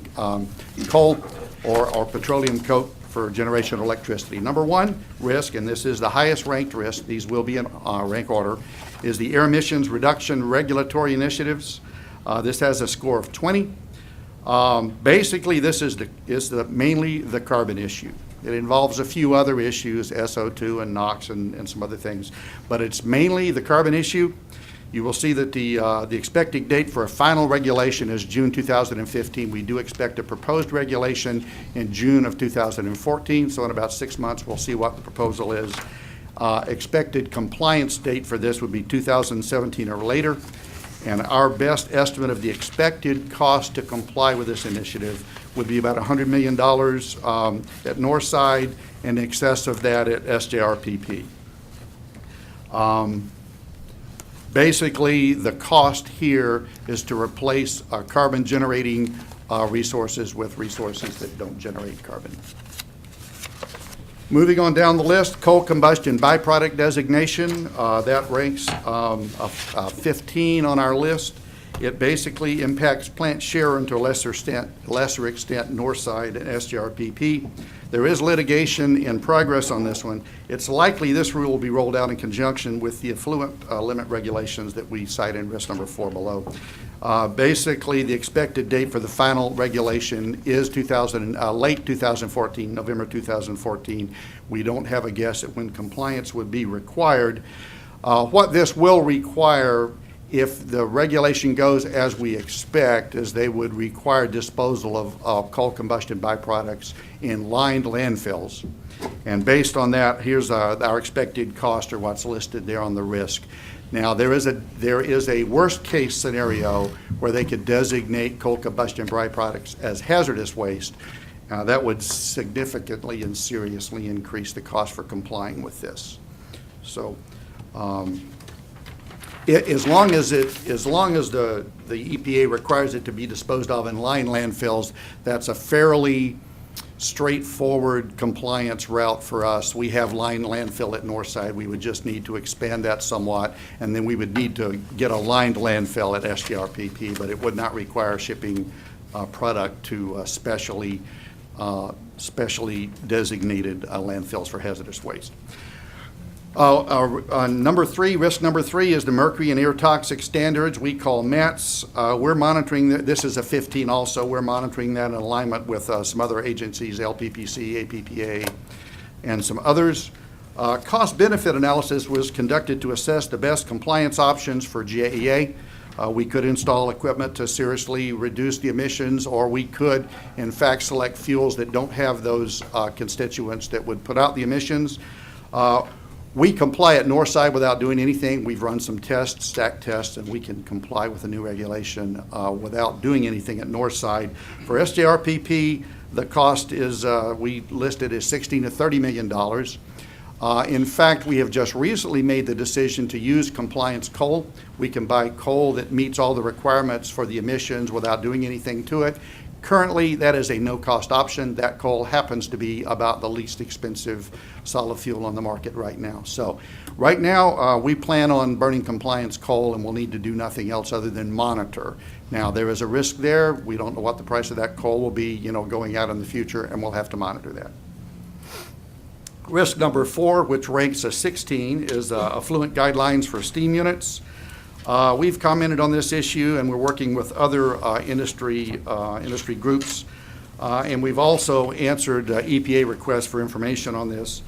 coal or petroleum coke for generation of electricity. Number 1 risk, and this is the highest ranked risk, these will be in rank order, is the air emissions reduction regulatory initiatives. This has a score of 20. Basically, this is mainly the carbon issue. It involves a few other issues, SO2 and NOx and some other things, but it's mainly the carbon issue. You will see that the expected date for a final regulation is June 2015. We do expect a proposed regulation in June of 2014, so in about 6 months we'll see what the proposal is. Expected compliance date for this would be 2017 or later, and our best estimate of the expected cost to comply with this initiative would be about $100 million at Northside, in excess of that at SJRPP. Basically, the cost here is to replace carbon-generating resources with resources that don't generate carbon. Moving on down the list, coal combustion byproduct designation. That ranks 15 on our list. It basically impacts Plant Sharer and to a lesser extent Northside and SJRPP. There is litigation in progress on this one. It's likely this rule will be rolled out in conjunction with the effluent limit regulations that we cite in risk number 4 below. Basically, the expected date for the final regulation is late 2014, November 2014. We don't have a guess at when compliance would be required. What this will require, if the regulation goes as we expect, is they would require disposal of coal combustion byproducts in lined landfills. And based on that, here's our expected cost, or what's listed there on the risk. Now, there is a worst case scenario where they could designate coal combustion byproducts as hazardous waste. That would significantly and seriously increase the cost for complying with this. So, as long as the EPA requires it to be disposed of in lined landfills, that's a fairly straightforward compliance route for us. We have lined landfill at Northside. We would just need to expand that somewhat, and then we would need to get a lined landfill at SJRPP, but it would not require shipping product to specially designated landfills for hazardous waste. Number three, risk number three is the mercury and air toxic standards we call MATS. We're monitoring, this is a 15 also, we're monitoring that in alignment with some other agencies, LPPC, APPA, and some others. Cost-benefit analysis was conducted to assess the best compliance options for JEA. We could install equipment to seriously reduce the emissions, or we could, in fact, select fuels that don't have those constituents that would put out the emissions. We comply at Northside without doing anything. We've run some tests, stack tests, and we can comply with the new regulation without doing anything at Northside. For SJRPP, the cost is, we listed as $16 to $30 million. In fact, we have just recently made the decision to use compliance coal. We can buy coal that meets all the requirements for the emissions without doing anything to it. Currently, that is a no-cost option. That coal happens to be about the least expensive solid fuel on the market right now. So right now, we plan on burning compliance coal, and we'll need to do nothing else other than monitor. Now, there is a risk there. We don't know what the price of that coal will be, going out in the future, and we'll have to monitor that. Risk number 4, which ranks as 16, is affluent guidelines for steam units. We've commented on this issue, and we're working with other industry groups, and we've also answered EPA requests for information on this.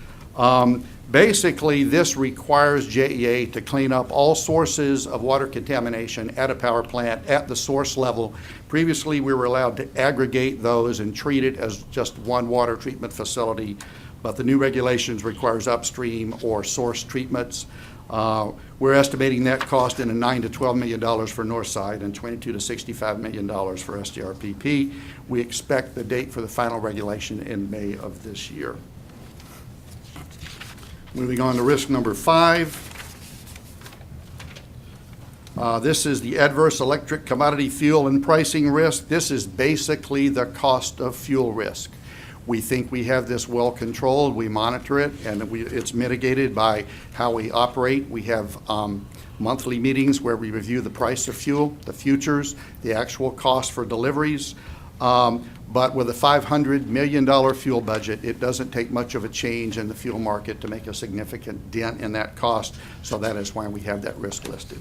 Basically, this requires JEA to clean up all sources of water contamination at a power plant at the source level. Previously, we were allowed to aggregate those and treat it as just one water treatment facility, but the new regulations requires upstream or source treatments. We're estimating that cost in a $9 to $12 million for Northside and $22 to $65 million for SJRPP. We expect the date for the final regulation in May of this year. Moving on to risk number 5. This is the adverse electric commodity fuel and pricing risk. This is basically the cost of fuel risk. We think we have this well controlled. We monitor it, and it's mitigated by how we operate. We have monthly meetings where we review the price of fuel, the futures, the actual cost for deliveries. But with a $500 million fuel budget, it doesn't take much of a change in the fuel market to make a significant dent in that cost. So that is why we have that risk listed.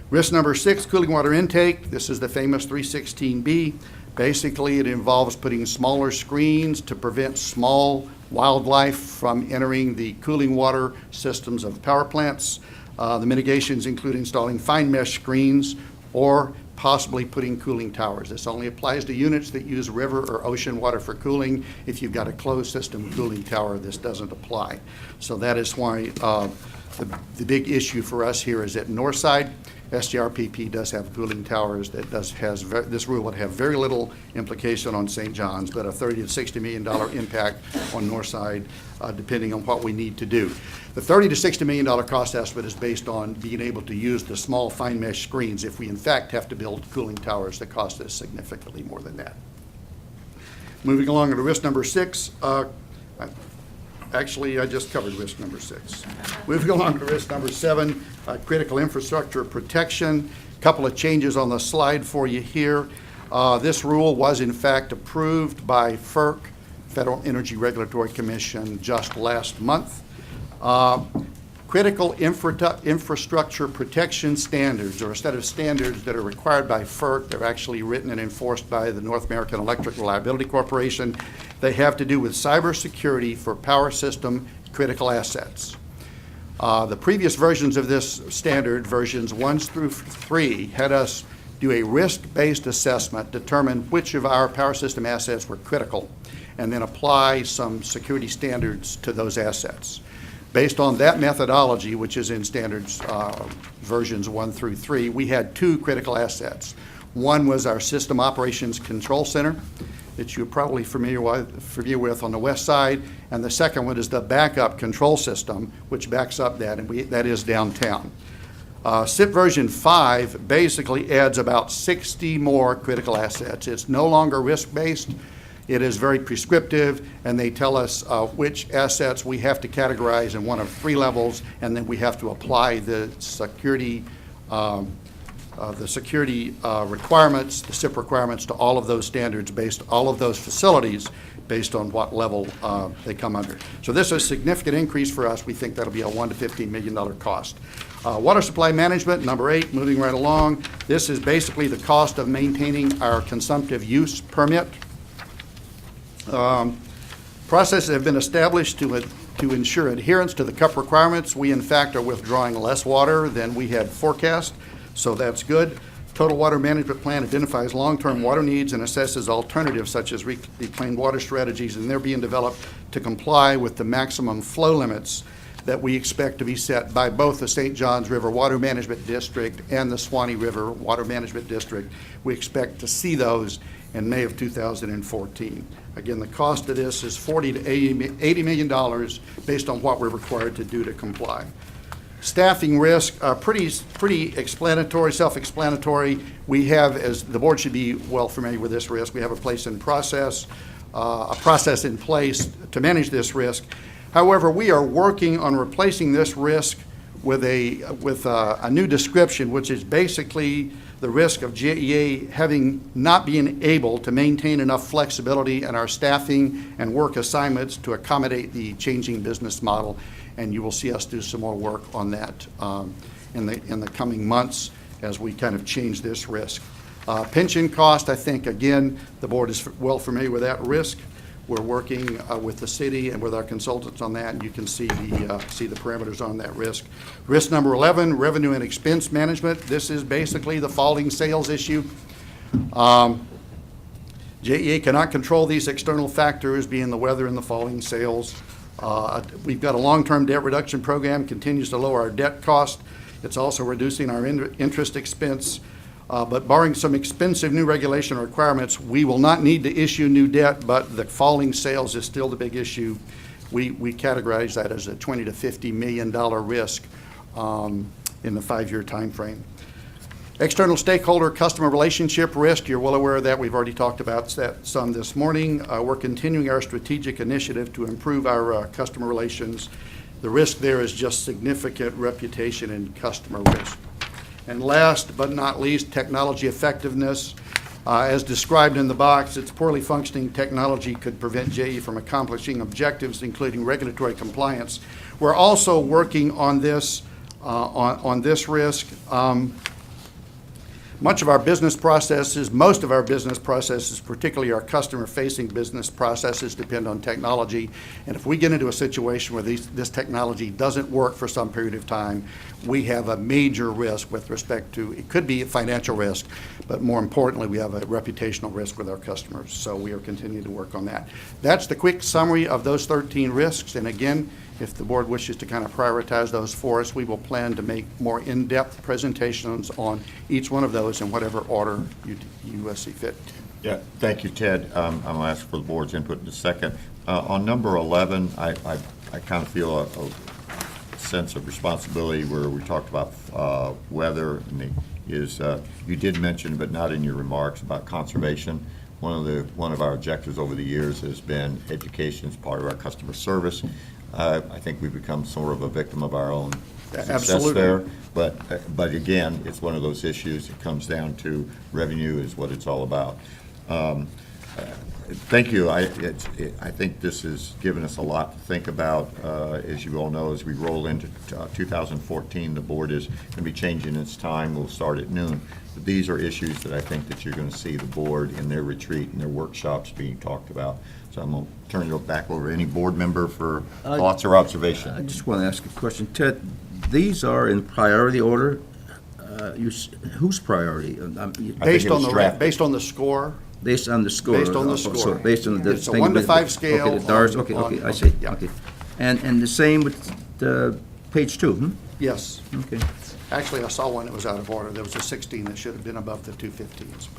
Risk number 6, cooling water intake. This is the famous 316B. Basically, it involves putting smaller screens to prevent small wildlife from entering the cooling water systems of power plants. The mitigations include installing fine mesh screens or possibly putting cooling towers. This only applies to units that use river or ocean water for cooling. If you've got a closed system cooling tower, this doesn't apply. So that is why the big issue for us here is at Northside. SJRPP does have cooling towers that this rule would have very little implication on St. John's, but a $30 to $60 million impact on Northside, depending on what we need to do. The $30 to $60 million cost estimate is based on being able to use the small fine mesh screens. If we in fact have to build cooling towers, the cost is significantly more than that. Moving along to risk number 6. Actually, I just covered risk number 6. Moving along to risk number 7, critical infrastructure protection. A couple of changes on the slide for you here. This rule was in fact approved by FERC, Federal Energy Regulatory Commission, just last month. Critical infrastructure protection standards, or a set of standards that are required by FERC. They're actually written and enforced by the North American Electric Reliability Corporation. They have to do with cybersecurity for power system critical assets. The previous versions of this standard, versions 1 through 3, had us do a risk-based assessment, determine which of our power system assets were critical, and then apply some security standards to those assets. Based on that methodology, which is in standards versions 1 through 3, we had 2 critical assets. One was our System Operations Control Center that you're probably familiar with on the west side, and the second one is the backup control system, which backs up that, and that is downtown. SIP version 5 basically adds about 60 more critical assets. It's no longer risk-based. It is very prescriptive, and they tell us which assets we have to categorize in one of 3 levels, and then we have to apply the security the security requirements, the SIP requirements to all of those standards all of those facilities based on what level they come under. So this is a significant increase for us. We think that'll be a $1 to $15 million cost. Water supply management, number 8, moving right along. This is basically the cost of maintaining our consumptive use permit. Processes have been established to ensure adherence to the CUP requirements. We, in fact, are withdrawing less water than we had forecast, so that's good. Total Water Management Plan identifies long-term water needs and assesses alternatives such as reclaimed water strategies, and they're being developed to comply with the maximum flow limits that we expect to be set by both the St. Johns River Water Management District and the Swanee River Water Management District. We expect to see those in May of 2014. Again, the cost of this is $40 to $80 million based on what we're required to do to comply. Staffing risk, pretty explanatory, self-explanatory. We have, as the board should be well familiar with this risk, we have a process in place to manage this risk. However, we are working on replacing this risk with a new description, which is basically the risk of JEA not being able to maintain enough flexibility in our staffing and work assignments to accommodate the changing business model. And you will see us do some more work on that in the coming months as we kind of change this risk. Pension cost, I think, again, the board is well familiar with that risk. We're working with the city and with our consultants on that, and you can see the parameters on that risk. Risk number 11, revenue and expense management. This is basically the falling sales issue. JEA cannot control these external factors, being the weather and the falling sales. We've got a long-term debt reduction program, continues to lower our debt cost. It's also reducing our interest expense. But barring some expensive new regulation requirements, we will not need to issue new debt, but the falling sales is still the big issue. We categorize that as a $20 to $50 million risk in the 5-year time frame. External stakeholder customer relationship risk, you're well aware of that. We've already talked about that some this morning. We're continuing our strategic initiative to improve our customer relations. The risk there is just significant reputation and customer risk. And last but not least, technology effectiveness. As described in the box, its poorly functioning technology could prevent JE from accomplishing objectives, including regulatory compliance. We're also working on this risk. Most of our business processes, particularly our customer-facing business processes, depend on technology. And if we get into a situation where this technology doesn't work for some period of time, we have a major risk with respect to, it could be a financial risk, but more importantly, we have a reputational risk with our customers. So we are continuing to work on that. That's the quick summary of those 13 risks. And again, if the board wishes to kind of prioritize those for us, we will plan to make more in-depth presentations on each one of those in whatever order you see fit. Yeah, thank you, Ted. I'm going to ask for the board's input in a second. On number 11, I kind of feel a sense of responsibility where we talked about weather, and you did mention, but not in your remarks, about conservation. One of our objectives over the years has been education as part of our customer service. I think we've become sort of a victim of our own success there. But again, it's one of those issues. It comes down to revenue is what it's all about. Thank you. I think this has given us a lot to think about. As you all know, as we roll into 2014, the board is going to be changing its time. We'll start at noon. But these are issues that I think that you're going to see the board in their retreat and their workshops being talked about. So I'm going to turn it back over to any board member for thoughts or observation. I just want to ask a question. Ted, these are in priority order. Whose priority? Based on the score. Based on the score. Based on the score. So based on the it's a 1 to 5 scale. Okay, the DARS. Okay, I see. Yeah. Okay, and the same with the page 2. Hmm? Yes. Okay. Actually, I saw one that was out of order. There was a 16 that should have been above the 215s.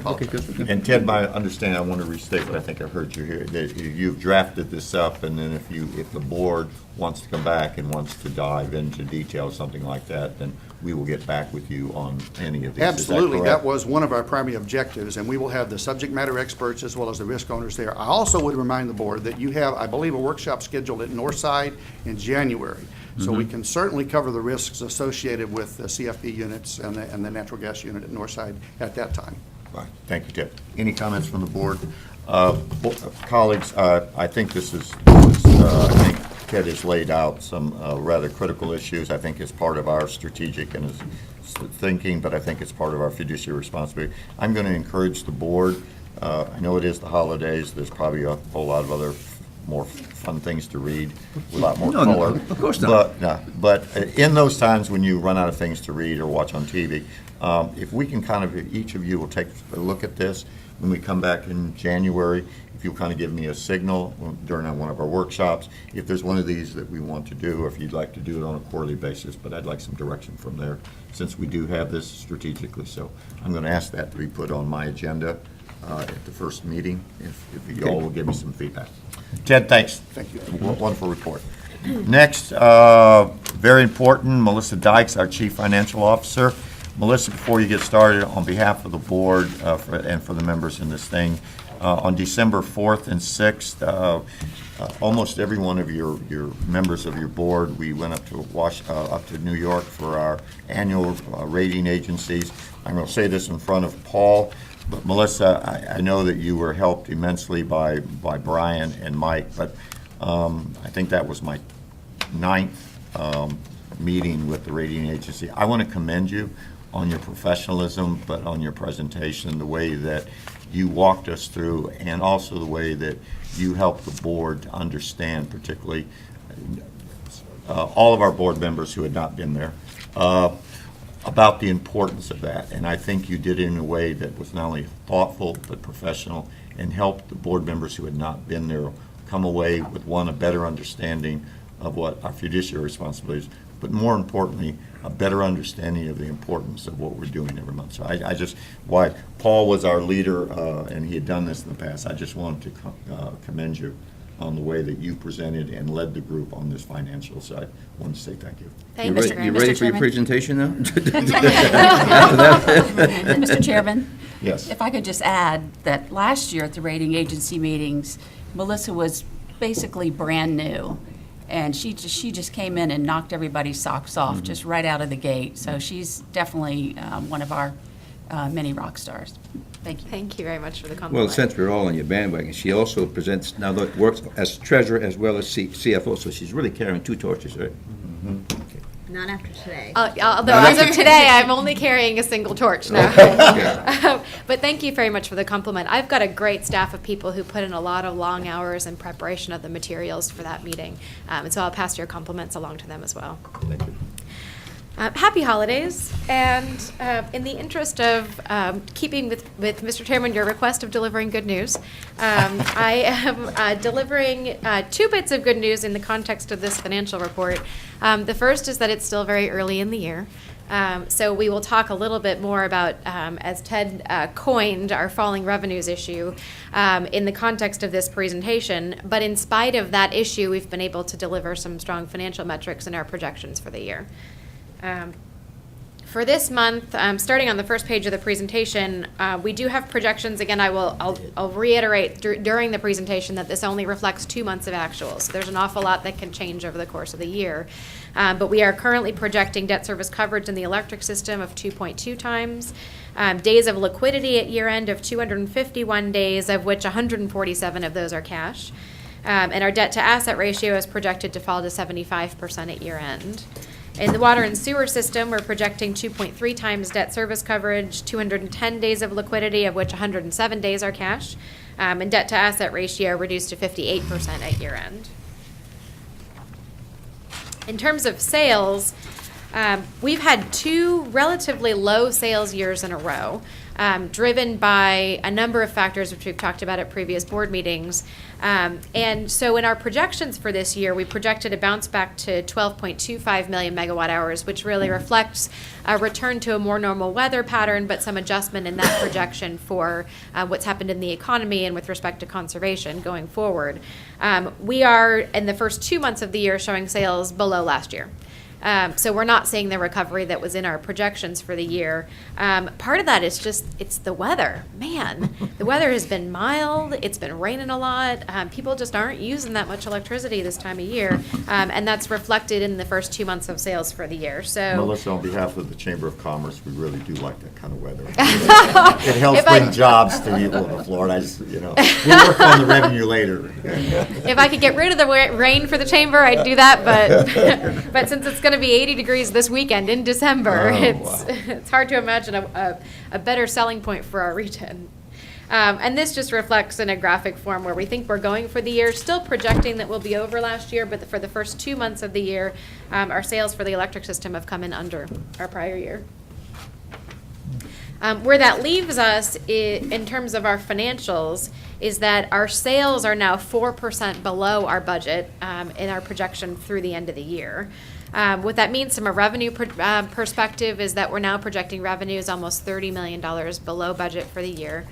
Okay, good. And Ted, my understanding, I want to restate what I think I heard you here, that you've drafted this up, and then if the board wants to come back and wants to dive into detail, something like that, then we will get back with you on any of these. Absolutely. That was one of our primary objectives, and we will have the subject matter experts as well as the risk owners there. I also would remind the board that you have, I believe, a workshop scheduled at Northside in January. So we can certainly come cover the risks associated with the CFP units and the natural gas unit at Northside at that time. Right. Thank you, Ted. Any comments from the board? Colleagues, I think I think Ted has laid out some rather critical issues. I think it's part of our strategic and thinking, but I think it's part of our fiduciary responsibility. I'm going to encourage the board. I know it is the holidays. There's probably a whole lot of other more fun things to read, a lot more color. No, of course not. But in those times when you run out of things to read or watch on TV, if we can kind of, each of you will take a look at this when we come back in January, if you'll kind of give me a signal during one of our workshops, if there's one of these that we want to do, or if you'd like to do it on a quarterly basis, but I'd like some direction from there, since we do have this strategically. So I'm going to ask that to be put on my agenda at the first meeting, if you all will give me some feedback. Ted, thanks. Thank you. Wonderful report. Next, very important, Melissa Dykes, our Chief Financial Officer. Melissa, before you get started, on behalf of the board and for the members in this thing, on December 4th and 6th, almost every one of your members of your board, we went up to New York for our annual rating agencies. I'm going to say this in front of Paul, but Melissa, I know that you were helped immensely by Brian and Mike, but I think that was my 9th meeting with the rating agency. I want to commend you on your professionalism, but on your presentation, the way that you walked us through, and also the way that you helped the board to understand, particularly all of our board members who had not been there, about the importance of that. And I think you did it in a way that was not only thoughtful but professional, and helped the board members who had not been there come away with, one, a better understanding of what our fiduciary responsibilities, but more importantly, a better understanding of the importance of what we're doing every month. So I just, why Paul was our leader, and he had done this in the past, I just wanted to commend you on the way that you presented and led the group on this financial side. I want to say thank you. Thank you, You ready for your presentation now? Mr. Chairman? Yes. If I could just add that last year at the rating agency meetings, Melissa was basically brand new. And she just came in and knocked everybody's socks off just right out of the gate. So she's definitely one of our many rock stars. Thank you. Thank you very much for the Well, compliment. since we're all on your bandwagon, she also presents, now that works as treasurer as well as CFO, so she's really carrying two torches, right? Okay. Not after today. Although as of today, I'm only carrying a single torch now. But thank you very much for the compliment. I've got a great staff of people who put in a lot of long hours in preparation of the materials for that meeting. And so I'll pass your compliments along to them as well. Thank you. Happy holidays, and in the interest of keeping with Mr. Chairman, your request of delivering good news, I am delivering 2 bits of good news in the context of this financial report. The first is that it's still very early in the year. So we will talk a little bit more about, as Ted coined, our falling revenues issue in the context of this presentation. But in spite of that issue, we've been able to deliver some strong financial metrics in our projections for the year. For this month, starting on the first page of the presentation, we do have projections. Again, I'll reiterate during the presentation that this only reflects 2 months of actuals. So there's an awful lot that can change over the course of the year. But we are currently projecting debt service coverage in the electric system of 2.2 times, days of liquidity at year end of 251 days, of which 147 of those are cash. And our debt to asset ratio is projected to fall to 75% at year end. In the water and sewer system, we're projecting 2.3 times debt service coverage, 210 days of liquidity, of which 107 days are cash, and debt to asset ratio reduced to 58% at year end. In terms of sales, we've had 2 relatively low sales years in a row, driven by a number of factors which we've talked about at previous board meetings. And so in our projections for this year, we projected a bounce back to 12.25 million megawatt hours, which really reflects a return to a more normal weather pattern, but some adjustment in that projection for what's happened in the economy and with respect to conservation going forward. We are, in the first 2 months of the year, showing sales below last year. So we're not seeing the recovery that was in our projections for the year. Part of that is just, it's the weather. Man, the weather has been mild, it's been raining a lot, people just aren't using that much electricity this time of year, and that's reflected in the first 2 months of sales for the year, so. Melissa, on behalf of the Chamber of Commerce, we really do like that kind of weather. It helps bring jobs to people in Florida. I just, we'll work on the revenue later. If I could get rid of the rain for the chamber, I'd do that, but since it's going to be 80 degrees this weekend in December, it's hard to imagine a better selling point for our region. And this just reflects in a graphic form where we think we're going for the year, still projecting that we'll be over last year, but for the first 2 months of the year, our sales for the electric system have come in under our prior year. Where that leaves us in terms of our financials is that our sales are now 4% below our budget in our projection through the end of the year. What that means from a revenue perspective is that we're now projecting revenues almost $30 million below budget for the year.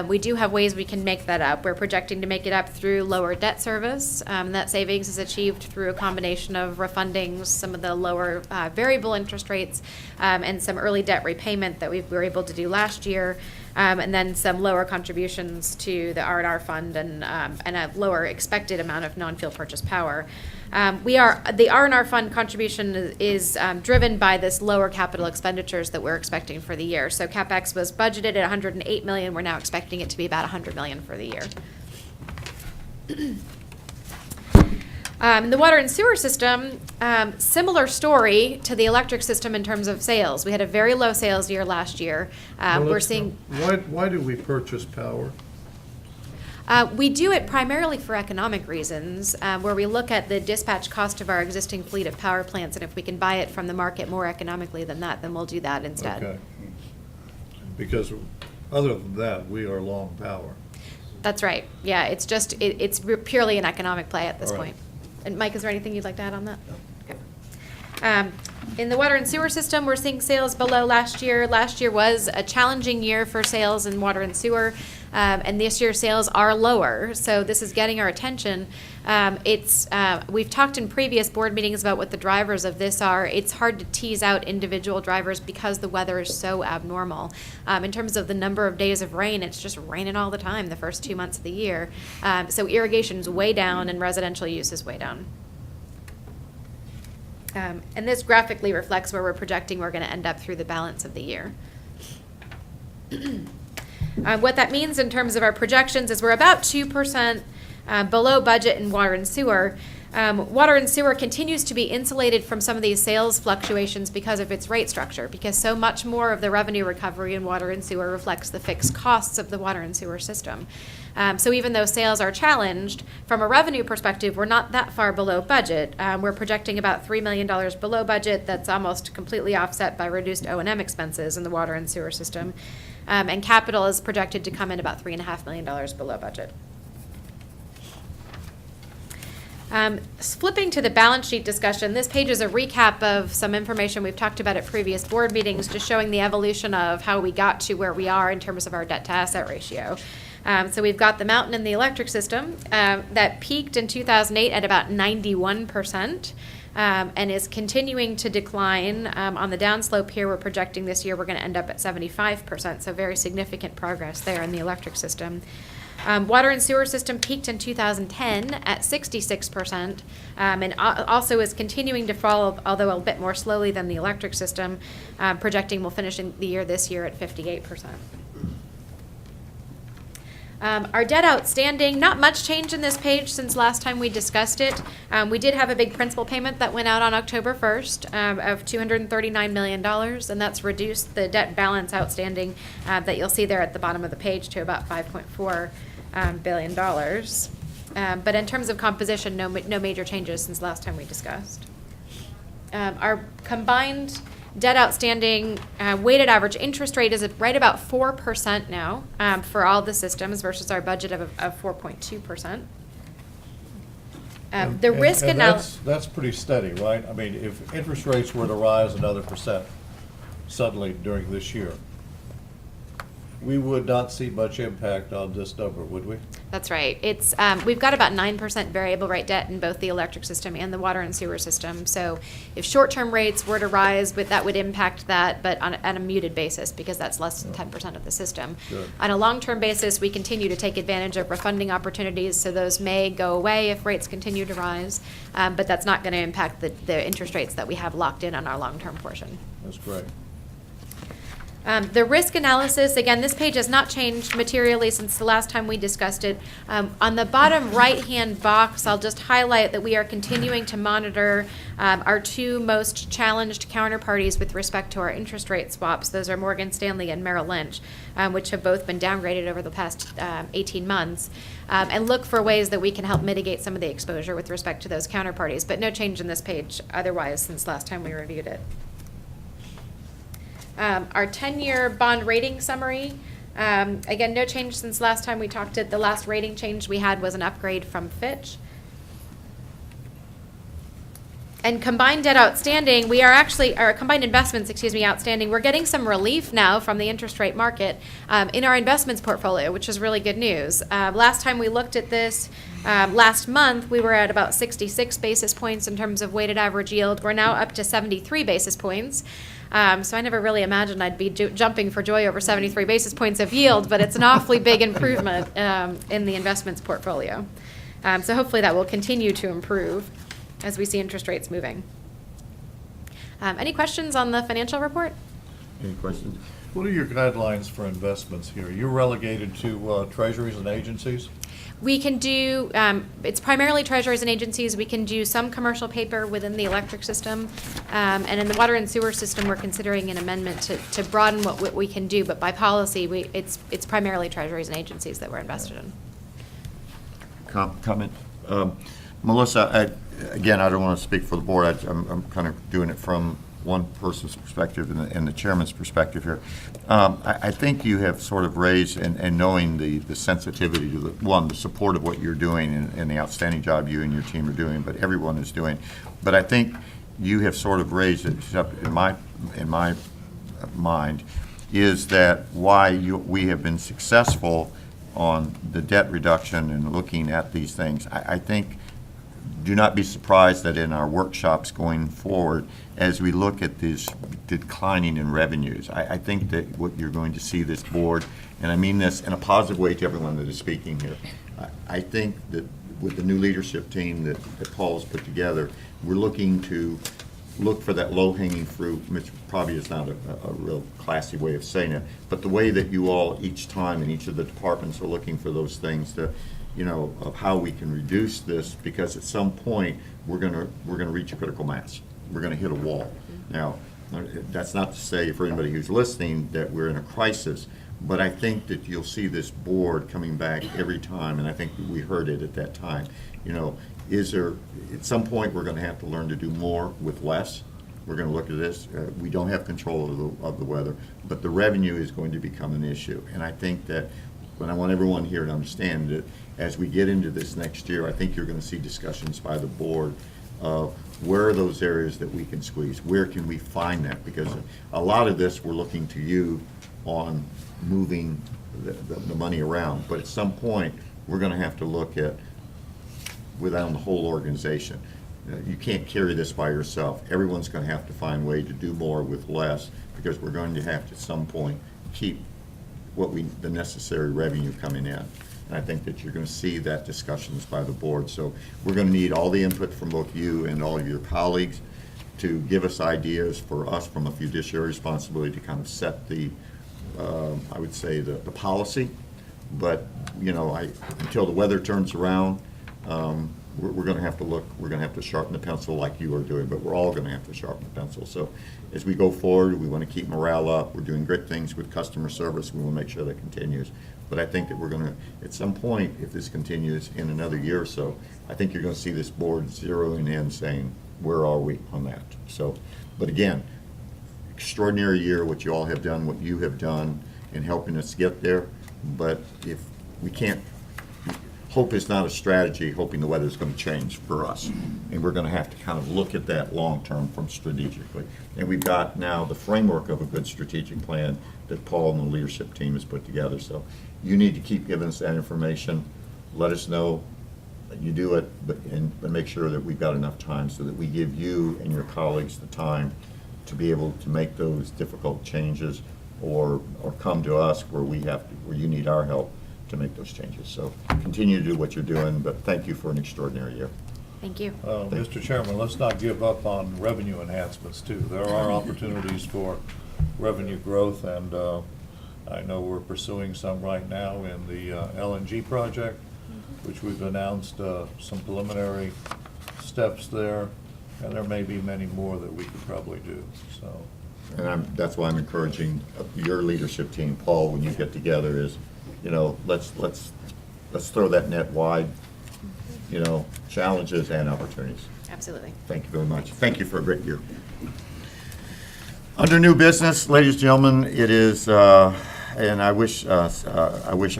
We do have ways we can make that up. We're projecting to make it up through lower debt service. That savings is achieved through a combination of refunding some of the lower variable interest rates and some early debt repayment that we were able to do last year. And then some lower contributions to the R&R fund and a lower expected amount of non-fuel purchase power. The R&R fund contribution is driven by this lower capital expenditures that we're expecting for the year. So CapEx was budgeted at $108 million. We're now expecting it to be about $100 million for the year. The water and sewer system, similar story to the electric system in terms of sales. We had a very low sales year last year. We're seeing. Why do we purchase power? We do it primarily for economic reasons, where we look at the dispatch cost of our existing fleet of power plants, and if we can buy it from the market more economically than that, then we'll do that instead. Okay. Because other than that, we are long power. That's right. Yeah, it's just, it's purely an economic play at this All right. point. And Mike, is there anything you'd like to add on that? Okay. In the water and sewer system, we're seeing sales below last year. Last year was a challenging year for sales in water and sewer, and this year sales are lower. So this is getting our attention. We've talked in previous board meetings about what the drivers of this are. It's hard to tease out individual drivers because the weather is so abnormal. In terms of the number of days of rain, it's just raining all the time the first 2 months of the year. So irrigation's way down and residential use is way down. And this graphically reflects where we're projecting we're going to end up through the balance of the year. What that means in terms of our projections is we're about 2% below budget in water and sewer. Water and sewer continues to be insulated from some of these sales fluctuations because of its rate structure, because so much more of the revenue recovery in water and sewer reflects the fixed costs of the water and sewer system. So even though sales are challenged, from a revenue perspective, we're not that far below budget. We're projecting about $3 million below budget. That's almost completely offset by reduced O&M expenses in the water and sewer system. And capital is projected to come in about $3.5 million below budget. Flipping to the balance sheet discussion, this page is a recap of some information we've talked about at previous board meetings, just showing the evolution of how we got to where we are in terms of our debt-to-asset ratio. So we've got the mountain in the electric system that peaked in 2008 at about 91%. And is continuing to decline. On the downslope here, we're projecting this year we're going to end up at 75%, so very significant progress there in the electric system. Water and sewer system peaked in 2010 at 66%, and also is continuing to fall, although a bit more slowly than the electric system, projecting we'll finish the year this year at 58%. Our debt outstanding, not much change in this page since last time we discussed it. We did have a big principal payment that went out on October 1st of $239 million, and that's reduced the debt balance outstanding that you'll see there at the bottom of the page to about $5.4 billion. But in terms of composition, no major changes since last time we discussed. Our combined debt outstanding weighted average interest rate is right about 4% now for all the systems versus our budget of 4.2%. The risk analysis. That's pretty steady, right? I mean, if interest rates were to rise another percent suddenly during this year, we would not see much impact on this number, would we? That's right. It's, we've got about 9% variable rate debt in both the electric system and the water and sewer system. So if short-term rates were to rise, that would impact that, but on a muted basis, because that's less than 10% of the system. Sure. On a long-term basis, we continue to take advantage of refunding opportunities, so those may go away if rates continue to rise, but that's not going to impact the interest rates that we have locked in on our long-term portion. That's great. The risk analysis, again, this page has not changed materially since the last time we discussed it. On the bottom right-hand box, I'll just highlight that we are continuing to monitor our two most challenged counterparties with respect to our interest rate swaps. Those are Morgan Stanley and Merrill Lynch, which have both been downgraded over the past 18 months, and look for ways that we can help mitigate some of the exposure with respect to those counterparties. But no change in this page otherwise since last time we reviewed it. Our 10-year bond rating summary, again, no change since last time we talked. The last rating change we had was an upgrade from Fitch. And combined debt outstanding, we are actually, or combined investments, excuse me, outstanding, we're getting some relief now from the interest rate market in our investments portfolio, which is really good news. Last time we looked at this, last month, we were at about 66 basis points in terms of weighted average yield. We're now up to 73 basis points. So I never really imagined I'd be jumping for joy over 73 basis points of yield, but it's an awfully big improvement in the investments portfolio. So hopefully that will continue to improve as we see interest rates moving. Any questions on the financial report? Any questions? What are your guidelines for investments here? You're relegated to treasuries and agencies? We can do, it's primarily treasuries and agencies. We can do some commercial paper within the electric system. And in the water and sewer system, we're considering an amendment to broaden what we can do. But by policy, it's primarily treasuries and agencies that we're invested in. Comment? Melissa, again, I don't want to speak for the board. I'm kind of doing it from one person's perspective and the chairman's perspective here. I think you have sort of raised, and knowing the sensitivity to the support of what you're doing and the outstanding job you and your team are doing, but everyone is doing. But I think you have sort of raised it in my mind is that why we have been successful on the debt reduction and looking at these things. I think do not be surprised that in our workshops going forward, as we look at this declining in revenues, I think that what you're going to see this board, and I mean this in a positive way to everyone that is speaking here, I think that with the new leadership team that Paul has put together, we're looking to look for that low-hanging fruit, which probably is not a real classy way of saying it, but the way that you all each time in each of the departments are looking for those things to, of how we can reduce this, because at some point we're gonna reach a critical mass. We're gonna hit a wall. Now, that's not to say for anybody who's listening that we're in a crisis, but I think that you'll see this board coming back every time, and I think we heard it at that time. Is there at some point we're gonna have to learn to do more with less? We're gonna look at this. We don't have control of the weather, but the revenue is going to become an issue, and I think that. But I want everyone here to understand that as we get into this next year, I think you're going to see discussions by the board of where are those areas that we can squeeze? Where can we find that? Because a lot of this, we're looking to you on moving the money around. But at some point, we're going to have to look at within the whole organization. You can't carry this by yourself. Everyone's going to have to find a way to do more with less, because we're going to have to at some point keep the necessary revenue coming in. And I think that you're going to see that discussions by the board. So we're going to need all the input from both you and all of your colleagues to give us ideas for us from a fiduciary responsibility to kind of set I would say the policy. But, until the weather turns around, we're going to have to look, we're going to have to sharpen the pencil like you are doing, but we're all going to have to sharpen the pencil. So as we go forward, we want to keep morale up. We're doing great things with customer service. We will make sure that continues. But I think that we're going to, at some point, if this continues in another year or so, I think you're going to see this board zeroing in saying, where are we on that? So, but again, extraordinary year, what you all have done, what you have done in helping us get there. But if we can't, hope is not a strategy, hoping the weather's going to change for us. And we're going to have to kind of look at that long-term from strategically. And we've got now the framework of a good strategic plan that Paul and the leadership team has put together. So you need to keep giving us that information. Let us know that you do it, but make sure that we've got enough time so that we give you and your colleagues the time to be able to make those difficult changes or come to us where where you need our help to make those changes. So continue to do what you're doing, but thank you for an extraordinary year. Thank you. Mr. Chairman, let's not give up on revenue enhancements too. There are opportunities for revenue growth, and I know we're pursuing some right now in the LNG project, which we've announced some preliminary steps there, and there may be many more that we could probably do. So, And that's why I'm encouraging your leadership team, Paul, when you get together is, let's throw that net wide, challenges and opportunities. Absolutely. Thank you very much. Thank you for a great year. Under new business, ladies and gentlemen, it is, and I wish our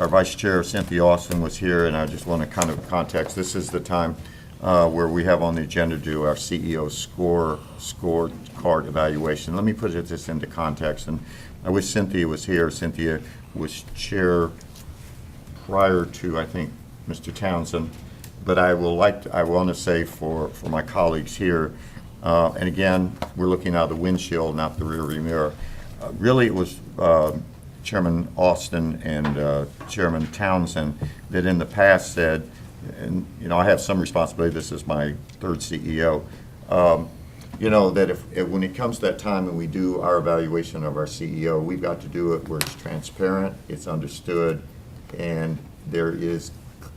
Vice Chair, Cynthia Austin, was here, and I just want to kind of context. This is the time where we have on the agenda to do our CEO scorecard evaluation. Let me put this into context, and I wish Cynthia was here. Cynthia was chair prior to, I think, Mr. Townsend, but I want to say for my colleagues here, and again, we're looking out the windshield, not the rearview mirror. Really, it was Chairman Austin and Chairman Townsend that in the past said, and I have some responsibility. This is my third CEO. That if when it comes to that time and we do our evaluation of our CEO, we've got to do it where it's transparent, it's understood, and there is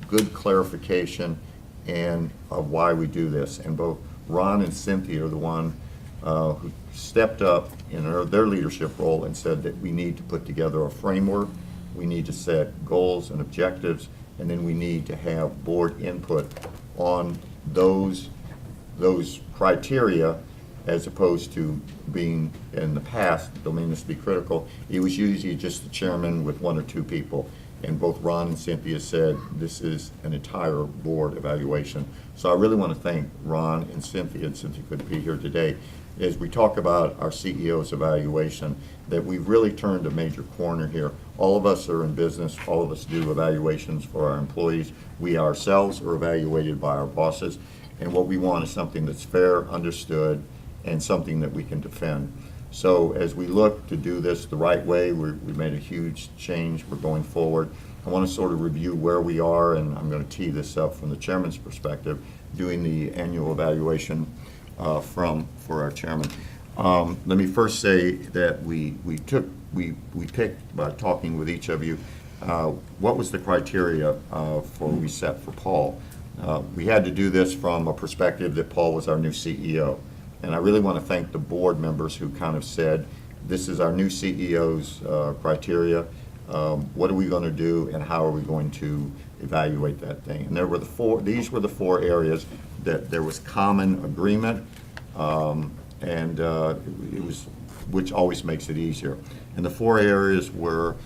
good clarification and of why we do this. And both Ron and Cynthia are the one who stepped up in their leadership role and said that we need to put together a framework, we need to set goals and objectives, and then we need to have board input on those criteria, as opposed to being in the past, don't mean this to be critical, it was usually just the chairman with one or two people. And both Ron and Cynthia said this is an entire board evaluation. So I really want to thank Ron and Cynthia couldn't be here today, as we talk about our CEO's evaluation, that we've really turned a major corner here. All of us are in business, all of us do evaluations for our employees. We ourselves are evaluated by our bosses, and what we want is something that's fair, understood, and something that we can defend. So as we look to do this the right way, we've made a huge change, we're going forward. I want to sort of review where we are, and I'm going to tee this up from the chairman's perspective, doing the annual evaluation for our chairman. Let me first say that we picked, by talking with each of you, what was the criteria we set for Paul. We had to do this from a perspective that Paul was our new CEO. And I really want to thank the board members who kind of said, this is our new CEO's criteria. What are we going to do, and how are we going to evaluate that thing? And these were the four areas that there was common agreement, which always makes it easier. And the four areas were,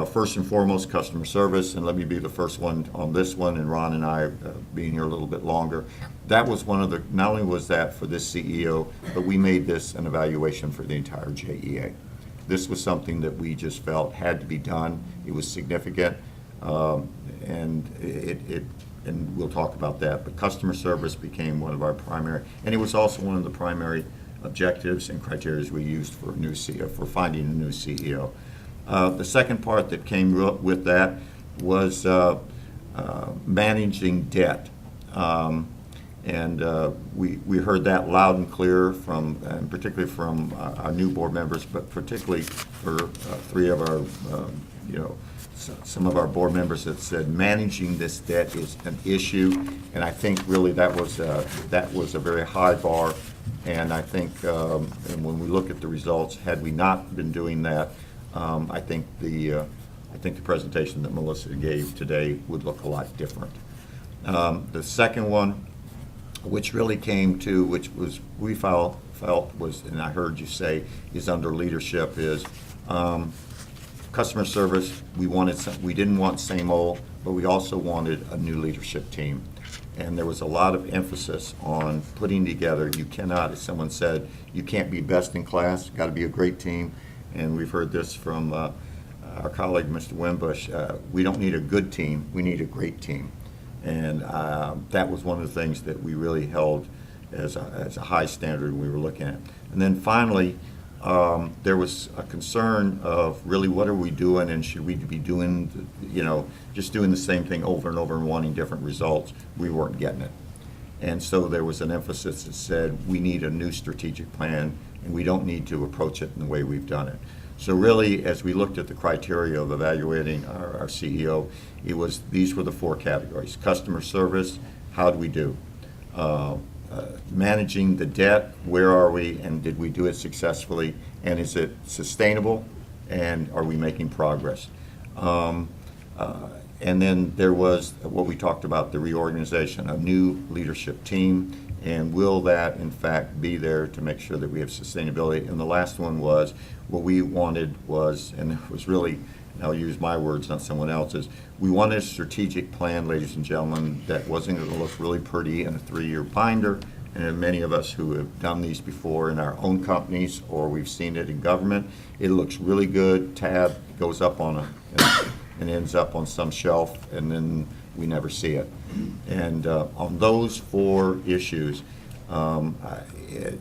first and foremost, customer service, and let me be the first one on this one, and Ron and I being here a little bit longer. That was not only was that for this CEO, but we made this an evaluation for the entire JEA. This was something that we just felt had to be done. It was significant, and we'll talk about that. But customer service became one of our primary, and it was also one of the primary objectives and criteria we used for a new CEO, for finding a new CEO. The second part that came with that was managing debt. We heard that loud and clear and particularly from our new board members, but particularly for three of our, some of our board members that said managing this debt is an issue, and I think really that was a very high bar. And I think, and when we look at the results, had we not been doing that, I think the presentation that Melissa gave today would look a lot different. The second one, which really came to, which was we felt was, and I heard you say, is under leadership, is customer service. We didn't want same old, but we also wanted a new leadership team. And there was a lot of emphasis on putting together, you cannot, as someone said, you can't be best in class, got to be a great team. And we've heard this from our colleague, Mr. Wimbush. We don't need a good team, we need a great team. And that was one of the things that we really held as a high standard we were looking at. And then finally, there was a concern of really what are we doing, and should we be doing, just doing the same thing over and over and wanting different results. We weren't getting it. And so there was an emphasis that said we need a new strategic plan, and we don't need to approach it in the way we've done it. So really, as we looked at the criteria of evaluating our CEO, these were the 4 categories. Customer service, how do we do? Managing the debt, where are we, and did we do it successfully, and is it sustainable, and are we making progress? And then there was what we talked about, the reorganization, a new leadership team, and will that in fact be there to make sure that we have sustainability? And the last one was, what we wanted was, and it was really, and I'll use my words, not someone else's, we wanted a strategic plan, ladies and gentlemen, that wasn't going to look really pretty in a 3-year binder. And many of us who have done these before in our own companies, or we've seen it in government, it looks really good, tab goes up on and ends up on some shelf, and then we never see it. And on those 4 issues,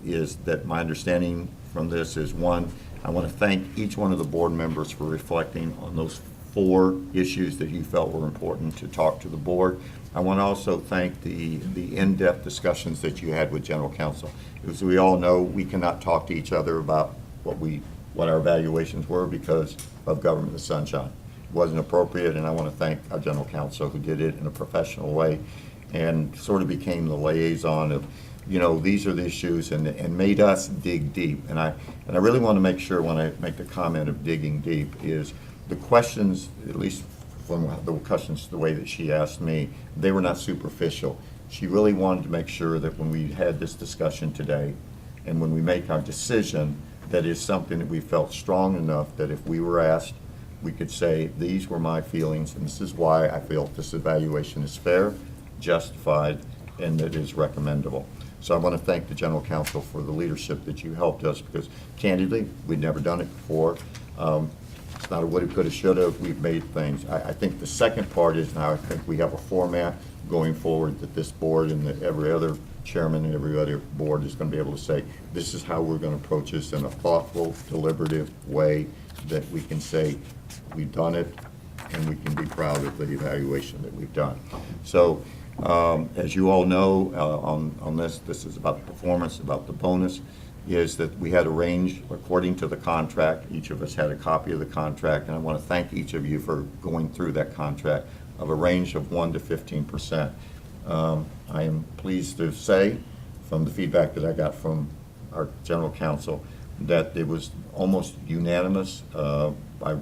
is that my understanding from this is, one, I want to thank each one of the board members for reflecting on those 4 issues that you felt were important to talk to the board. I want to also thank the in-depth discussions that you had with General Counsel. As we all know, we cannot talk to each other about what our evaluations were because of Government of Sunshine. It wasn't appropriate, and I want to thank our General Counsel who did it in a professional way and sort of became the liaison of, these are the issues, and made us dig deep. And I really want to make sure when I make the comment of digging deep is the questions, at least from the questions the way that she asked me, they were not superficial. She really wanted to make sure that when we had this discussion today and when we make our decision, that is something that we felt strong enough that if we were asked, we could say, these were my feelings and this is why I feel this evaluation is fair, justified, and that is recommendable. So I want to thank the General Counsel for the leadership that you helped us, because candidly, we'd never done it before. It's not a woulda, coulda, shoulda. We've made things. I think the second part is now I think we have a format going forward that this board and that every other chairman and every other board is going to be able to say, this is how we're going to approach this in a thoughtful, deliberative way that we can say we've done it and we can be proud of the evaluation that we've done. So as you all know, on this is about the performance, about the bonus, is that we had a range according to the contract. Each of us had a copy of the contract, and I want to thank each of you for going through that contract of a range of 1% to 15%. I am pleased to say, from the feedback that I got from our General Counsel, that it was almost unanimous by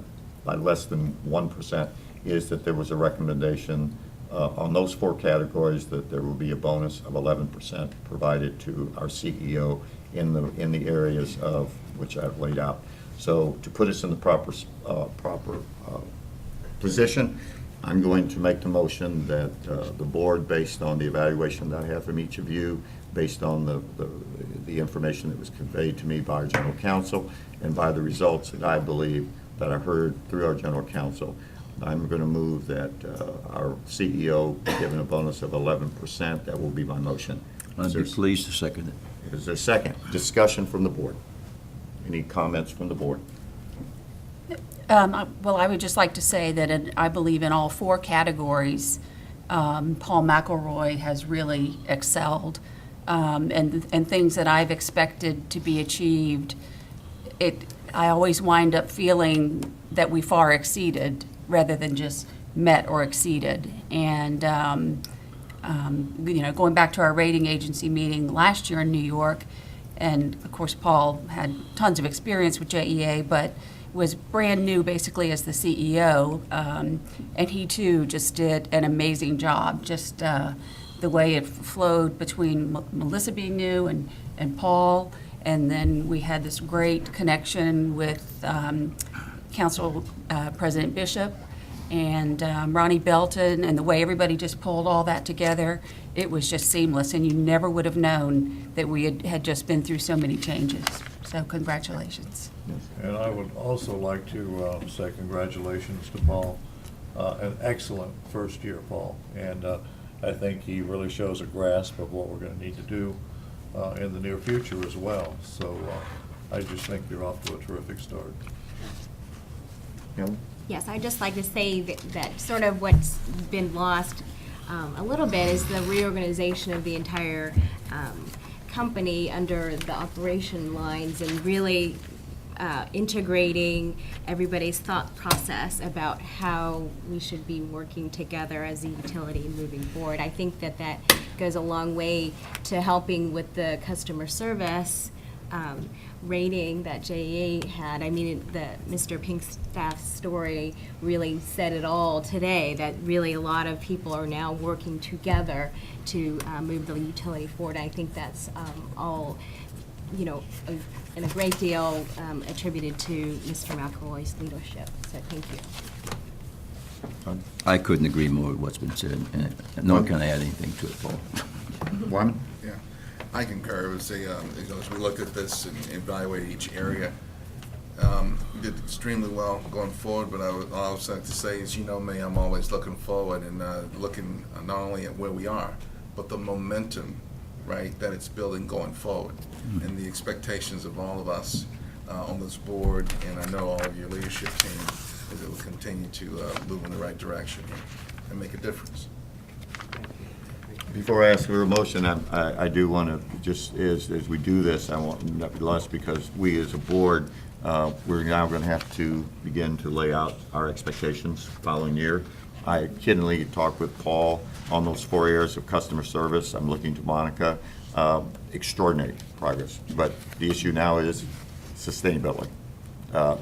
less than 1%, is that there was a recommendation on those 4 categories that there will be a bonus of 11% provided to our CEO in the areas of which I've laid out. So to put us in the proper position, I'm going to make the motion that the board, based on the evaluation that I have from each of you, based on the information that was conveyed to me by our General Counsel and by the results that I believe that I heard through our General Counsel, I'm going to move that our CEO be given a bonus of 11%. That will be my motion. I'd be pleased to second it. Is there a second? Discussion from the board. Any comments from the board? Well, I would just like to say that I believe in all 4 categories, Paul McElroy has really excelled, and things that I've expected to be achieved, I always wind up feeling that we far exceeded rather than just met or exceeded. And going back to our rating agency meeting last year in New York, and of course Paul had tons of experience with JEA, but was brand new basically as the CEO, and he too just did an amazing job. Just the way it flowed between Melissa being new and Paul, and then we had this great connection with Council President Bishop, and Ronnie Belton, and the way everybody just pulled all that together, it was just seamless, and you never would have known that we had just been through so many changes. So congratulations. And I would also like to say congratulations to Paul. An excellent first year, Paul. And I think he really shows a grasp of what we're going to need to do in the near future as well. So I just think you're off to a terrific start. Yes, I'd just like to say that sort of what's been lost a little bit is the reorganization of the entire company under the operation lines, and really integrating everybody's thought process about how we should be working together as a utility moving forward. I think that goes a long way to helping with the customer service rating that JEA had. I mean, Mr. Pinkstaff's story really said it all today, that really a lot of people are now working together to move the utility forward. I think that's all, and a great deal attributed to Mr. McElroy's leadership. So thank you. I couldn't agree more with what's been said, and nor can I add anything to it, Paul. One? Yeah, I concur. I would say, as we look at this and evaluate each area, we did extremely well going forward, but I would also like to say, as you know me, I'm always looking forward and looking not only at where we are, but the momentum, right, that it's building going forward, and the expectations of all of us on this board, and I know all of your leadership team, is it will continue to move in the right direction and make a difference. Before I ask for a motion, I do want to, just as we do this, I want nevertheless, because we as a board, we're now going to have to begin to lay out our expectations following year. I kiddingly talked with Paul on those 4 areas of customer service. I'm looking to Monica. Extraordinary progress. But the issue now is sustainability.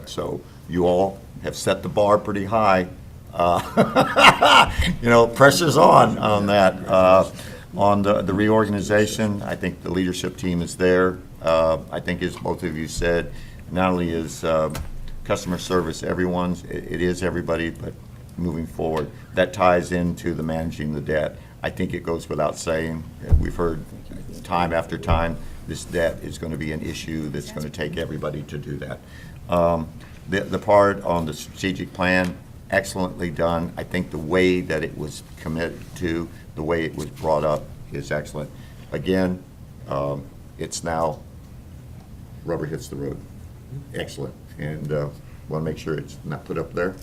So you all have set the bar pretty high. Pressure's on that. On the reorganization, I think the leadership team is there. I think, as both of you said, not only is customer service everyone's, it is everybody, but moving forward, that ties into the managing the debt. I think it goes without saying, we've heard time after time, this debt is going to be an issue that's going to take everybody to do that. The part on the strategic plan, excellently done. I think the way that it was committed to, the way it was brought up is excellent. Again, it's now rubber hits the road. Excellent. And want to make sure it's not put up there.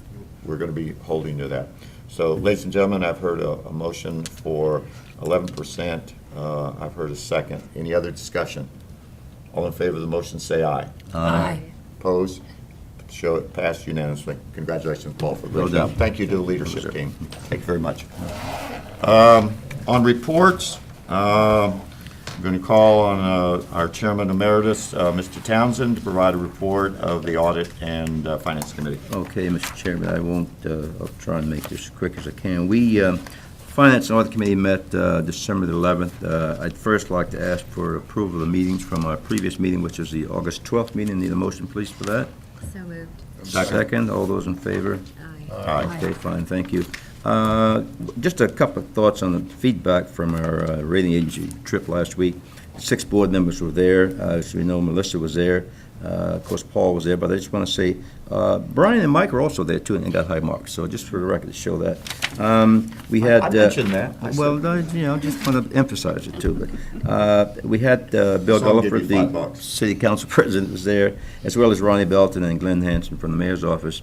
We're going to be holding to that. So, ladies and gentlemen, I've heard a motion for 11%. I've heard a second. Any other discussion? All in favor of the motion, say aye. Aye. Opposed? Show it passed unanimously. Congratulations, Paul, for a great Well job. done. Thank you to the leadership team. Thank you very much. On reports, I'm going to call on our Chairman Emeritus, Mr. Townsend, to provide a report of the Audit and Finance Committee. Okay, Mr. Chairman, I'll try and make this as quick as I can. We, Finance and Audit Committee met December the 11th. I'd first like to ask for approval of the meetings from our previous meeting, which is the August 12th meeting. Need a motion, please, for that? So moved. Second. All those in favor? Aye. Okay, fine, thank you. Just a couple of thoughts on the feedback from our rating agency trip last week. 6 board members were there. As we know, Melissa was there. Of course, Paul was there, but I just want to say, Brian and Mike are also there too, and they got high marks. So just for the record to show that. We had. I mentioned that. Well, just want to emphasize it too. But we had Bill Some give Gulliford, you the $5. city council president, was there, as well as Ronnie Belton and Glenn Hansen from the mayor's office.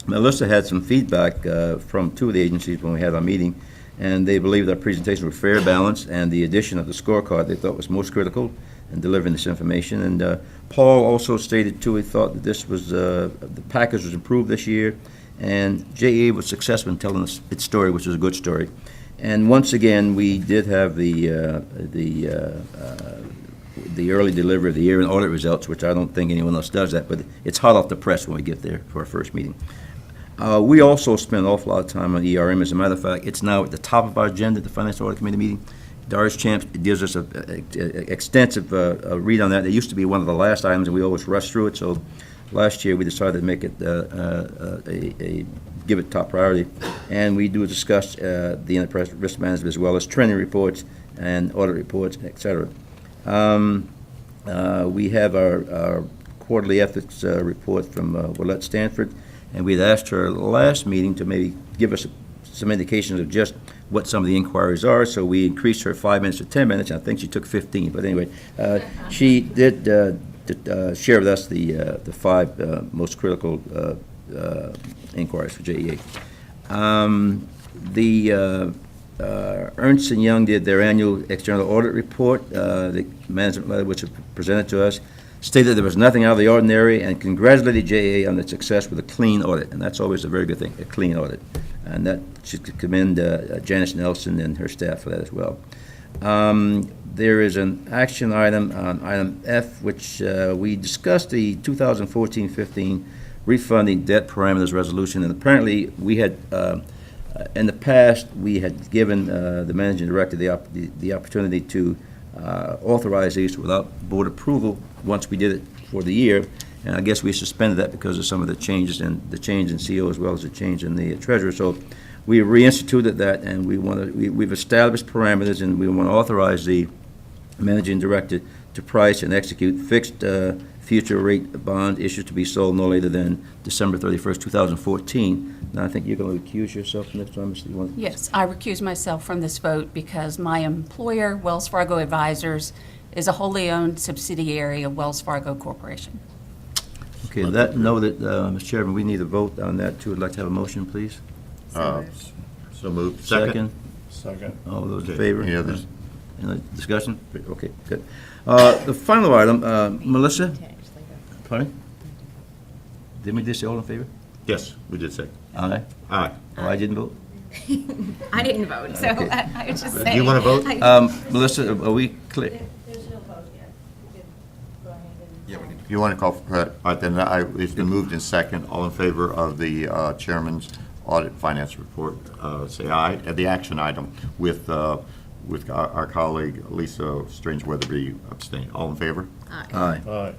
Melissa had some feedback from 2 of the agencies when we had our meeting, and they believed our presentations were fair, balanced, and the addition of the scorecard they thought was most critical in delivering this information. And Paul also stated, too, he thought that this was, the package was improved this year, and JEA was successful in telling us its story, which is a good story. And once again, we did have the early delivery of the year-end audit results, which I don't think anyone else does that, but it's hot off the press when we get there for our first meeting. We also spent an awful lot of time on ERM. As a matter of fact, it's now at the top of our agenda at the Finance Audit Committee meeting. Darius Champs gives us an extensive read on that. It used to be one of the last items, and we always rush through it. So last year, we decided to make it a give it top priority. And we do discuss the enterprise risk management as well as training reports and audit reports, et cetera. We have our quarterly ethics report from Willette Stanford, and we'd asked her last meeting to maybe give us some indications of just what some of the inquiries are, so we increased her 5 minutes to 10 minutes. I think she took 15, but anyway, she did share with us the five most critical inquiries for JEA. Ernst & Young did their annual external audit report, the management letter which was presented to us, stated there was nothing out of the ordinary, and congratulated JEA on the success with a clean audit, and that's always a very good thing, a clean audit. And that should commend Janice Nelson and her staff for that as well. There is an action item on item F, which we discussed the 2014-15 refunding debt parameters resolution, and apparently we had, in the past, we had given the managing director the opportunity to authorize these without board approval once we did it for the year. And I guess we suspended that because of some of the changes in the change in CO as well as the change in the treasurer. So we reinstituted that, and we've established parameters, and we want to authorize the managing director to price and execute fixed future rate bond issues to be sold no later than December 31st, 2014. Now, I think you're going to recuse yourself next time, Mr. You want- Yes, I recuse myself from this vote because my employer, Wells Fargo Advisors, is a wholly owned subsidiary of Wells Fargo Corporation. Okay, on that note, Mr. Chairman, we need a vote on that too. I'd like to have a motion, please. So moved. Second. Second. All those in Okay, favor? any others? Any discussion? Okay, good. The final item, Melissa? Pardon? Didn't we just say all in favor? Yes, we did say. Aye? Aye. Oh, I didn't vote? I didn't vote, so Okay. I was just Do saying. you want to vote? Melissa, are we clear? You want to call for, all right, then it's been moved in second. All in favor of the chairman's audit finance report, say aye. The action item with our colleague Lisa Strange Weatherby abstain. All in favor? Aye. Aye.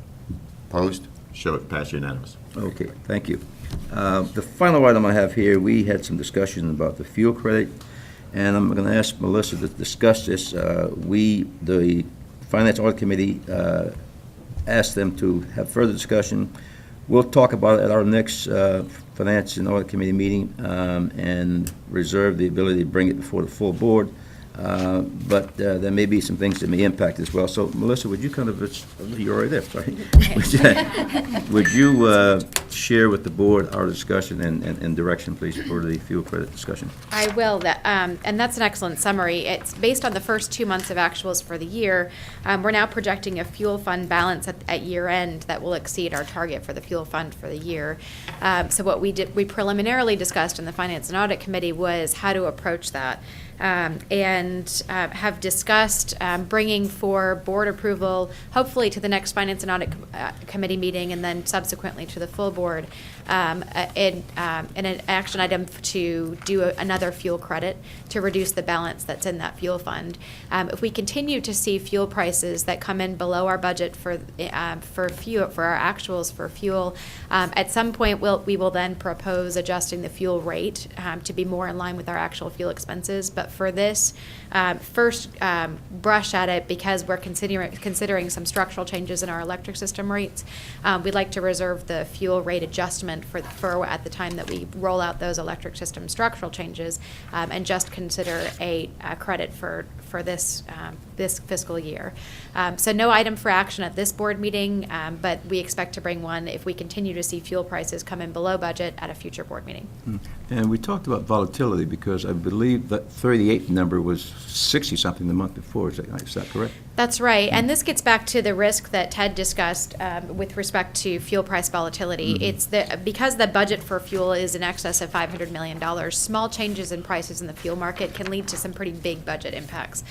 Opposed? Show it pass unanimous. Okay, thank you. The final item I have here, we had some discussion about the fuel credit, and I'm going to ask Melissa to discuss this. The Finance Audit Committee, asked them to have further discussion. We'll talk about it at our next Finance and Audit Committee meeting and reserve the ability to bring it before the full board. But there may be some things that may impact as well. So, Melissa, would you kind of, you're already there, sorry. Would you share with the board our discussion and direction, please, for the fuel credit discussion? I will, and that's an excellent summary. It's based on the first 2 months of actuals for the year. We're now projecting a fuel fund balance at year end that will exceed our target for the fuel fund for the year. So what we preliminarily discussed in the Finance and Audit Committee was how to approach that. And have discussed bringing for board approval, hopefully to the next Finance and Audit Committee meeting, and then subsequently to the full board, in an action item to do another fuel credit to reduce the balance that's in that fuel fund. If we continue to see fuel prices that come in below our budget for fuel, for our actuals for fuel, at some point we will then propose adjusting the fuel rate to be more in line with our actual fuel expenses. But for this first brush at it, because we're considering some structural changes in our electric system rates, we'd like to reserve the fuel rate adjustment for at the time that we roll out those electric system structural changes, and just consider a credit for this fiscal year. So no item for action at this board meeting, but we expect to bring one if we continue to see fuel prices come in below budget at a future board meeting. And we talked about volatility because I believe that 38th number was 60-something the month before. Is that correct? That's right, and this gets back to the risk that Ted discussed with respect to fuel price volatility. It's because the budget for fuel is in excess of $500 million, small changes in prices in the fuel market can lead to some pretty big budget impacts.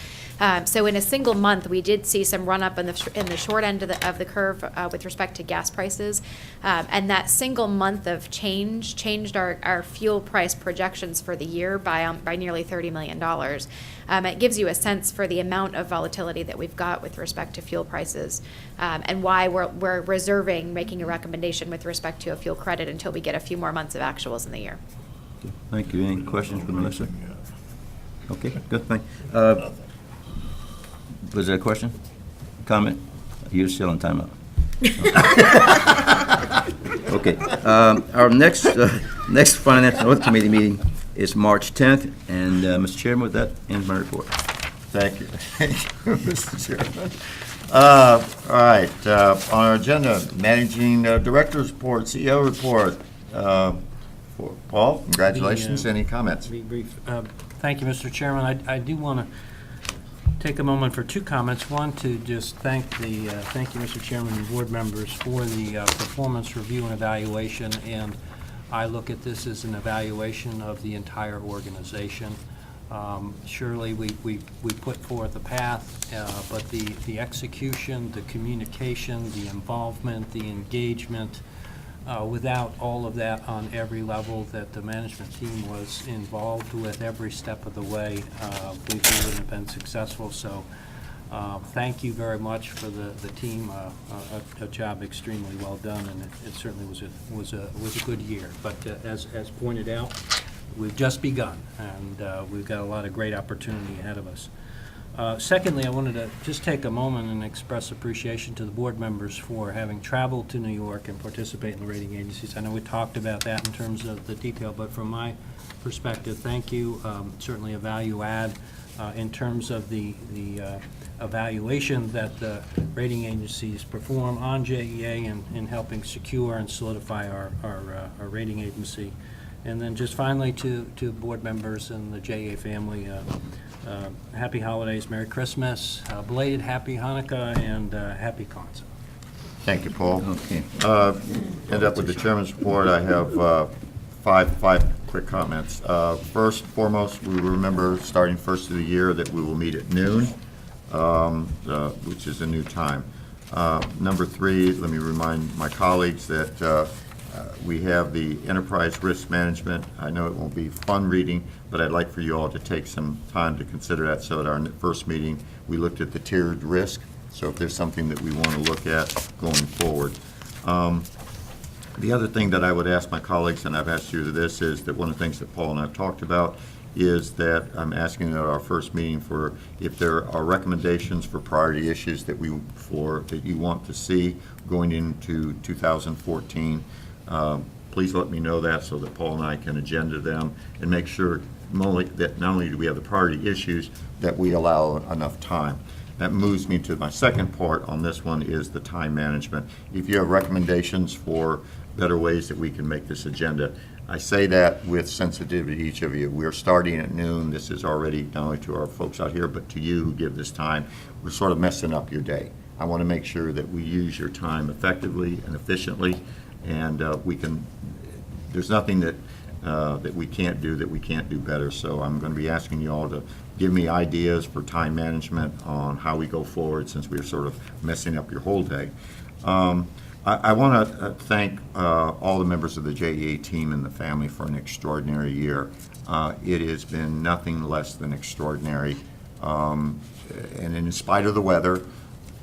So in a single month, we did see some run up in the short end of the curve with respect to gas prices, and that single month of change changed our fuel price projections for the year by nearly $30 million. It gives you a sense for the amount of volatility that we've got with respect to fuel prices, and why we're reserving making a recommendation with respect to a fuel credit until we get a few more months of actuals in the year. Thank you. Any questions for Melissa? Okay, good, thank. Was there a question? Comment? You're still on timeout. Okay, our next Finance and Audit Committee meeting is March 10th, and Mr. Chairman, with that ends my report. Thank you. Thank you, Mr. Chairman. All right, on our agenda, Managing Director's Report, CEO Report. Paul, congratulations. Any comments? Be brief. Thank you, Mr. Chairman. I do want to take a moment for two comments. One, to just thank you, Mr. Chairman, and board members for the performance review and evaluation. And I look at this as an evaluation of the entire organization. Surely we put forth a path, but the execution, the communication, the involvement, the engagement, without all of that on every level that the management team was involved with every step of the way, we wouldn't have been successful. So thank you very much for the team. A job extremely well done, and it certainly was a good year. But as pointed out, we've just begun, and we've got a lot of great opportunity ahead of us. Secondly, I wanted to just take a moment and express appreciation to the board members for having traveled to New York and participate in the rating agencies. I know we talked about that in terms of the detail, but from my perspective, thank you. Certainly a value add in terms of the evaluation that the rating agencies perform on JEA and in helping secure and solidify our rating agency. And then just finally to board members and the JEA family, happy holidays, Merry Christmas, belated Happy Hanukkah, and Happy Kwanzaa. Thank you, Paul. Okay. End up with the chairman's report. I have five quick comments. First and foremost, we remember starting first of the year that we will meet at noon, which is a new time. Number three, let me remind my colleagues that we have the enterprise risk management. I know it won't be fun reading, but I'd like for you all to take some time to consider that. So at our first meeting, we looked at the tiered risk. So if there's something that we want to look at going forward. The other thing that I would ask my colleagues, and I've asked you this, is that one of the things that Paul and I have talked about is that I'm asking at our first meeting for if there are recommendations for priority issues that you want to see going into 2014. Please let me know that so that Paul and I can agenda them and make sure not only do we have the priority issues, that we allow enough time. That moves me to my second part on this one, is the time management. If you have recommendations for better ways that we can make this agenda, I say that with sensitivity to each of you. We're starting at noon. This is already not only to our folks out here, but to you who give this time. We're sort of messing up your day. I want to make sure that we use your time effectively and efficiently, and there's nothing that we can't do better. So I'm going to be asking you all to give me ideas for time management on how we go forward, since we're sort of messing up your whole day. I want to thank all the members of the JEA team and the family for an extraordinary year. It has been nothing less than extraordinary. And in spite of the weather,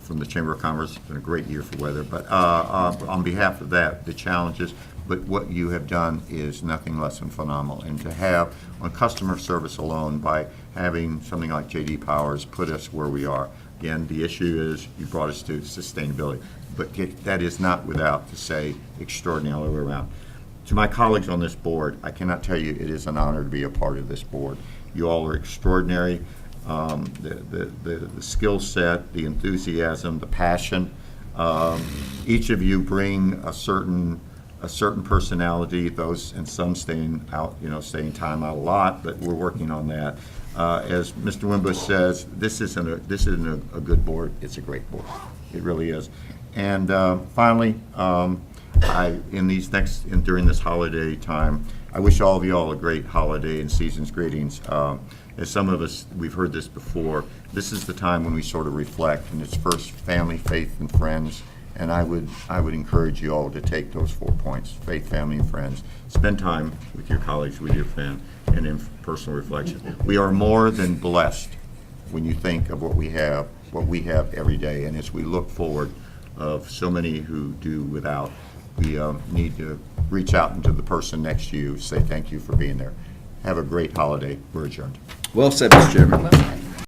from the Chamber of Commerce, it's been a great year for weather. But on behalf of that, the challenges, but what you have done is nothing less than phenomenal. And to have, on customer service alone, by having something like J.D. Powers put us where we are. Again, the issue is you brought us to sustainability. But that is not without to say extraordinary all the way around. To my colleagues on this board, I cannot tell you it is an honor to be a part of this board. You all are extraordinary. The skill set, the enthusiasm, the passion. Each of you bring a certain personality. Those, and some staying time out a lot, but we're working on that. As Mr. Wimbush says, this isn't a good board. It's a great board. It really is. And finally, during this holiday time, I wish all of you all a great holiday and season's greetings. As some of us, we've heard this before, this is the time when we sort of reflect, and it's first family, faith, and friends. And I would encourage you all to take those 4 points: faith, family, and friends. Spend time with your colleagues, with your friends, and in personal reflection. We are more than blessed when you think of what we have every day. And as we look forward of so many who do without, we need to reach out into the person next to you, say thank you for being there. Have a great holiday. We're adjourned. Well said, Mr. Chairman.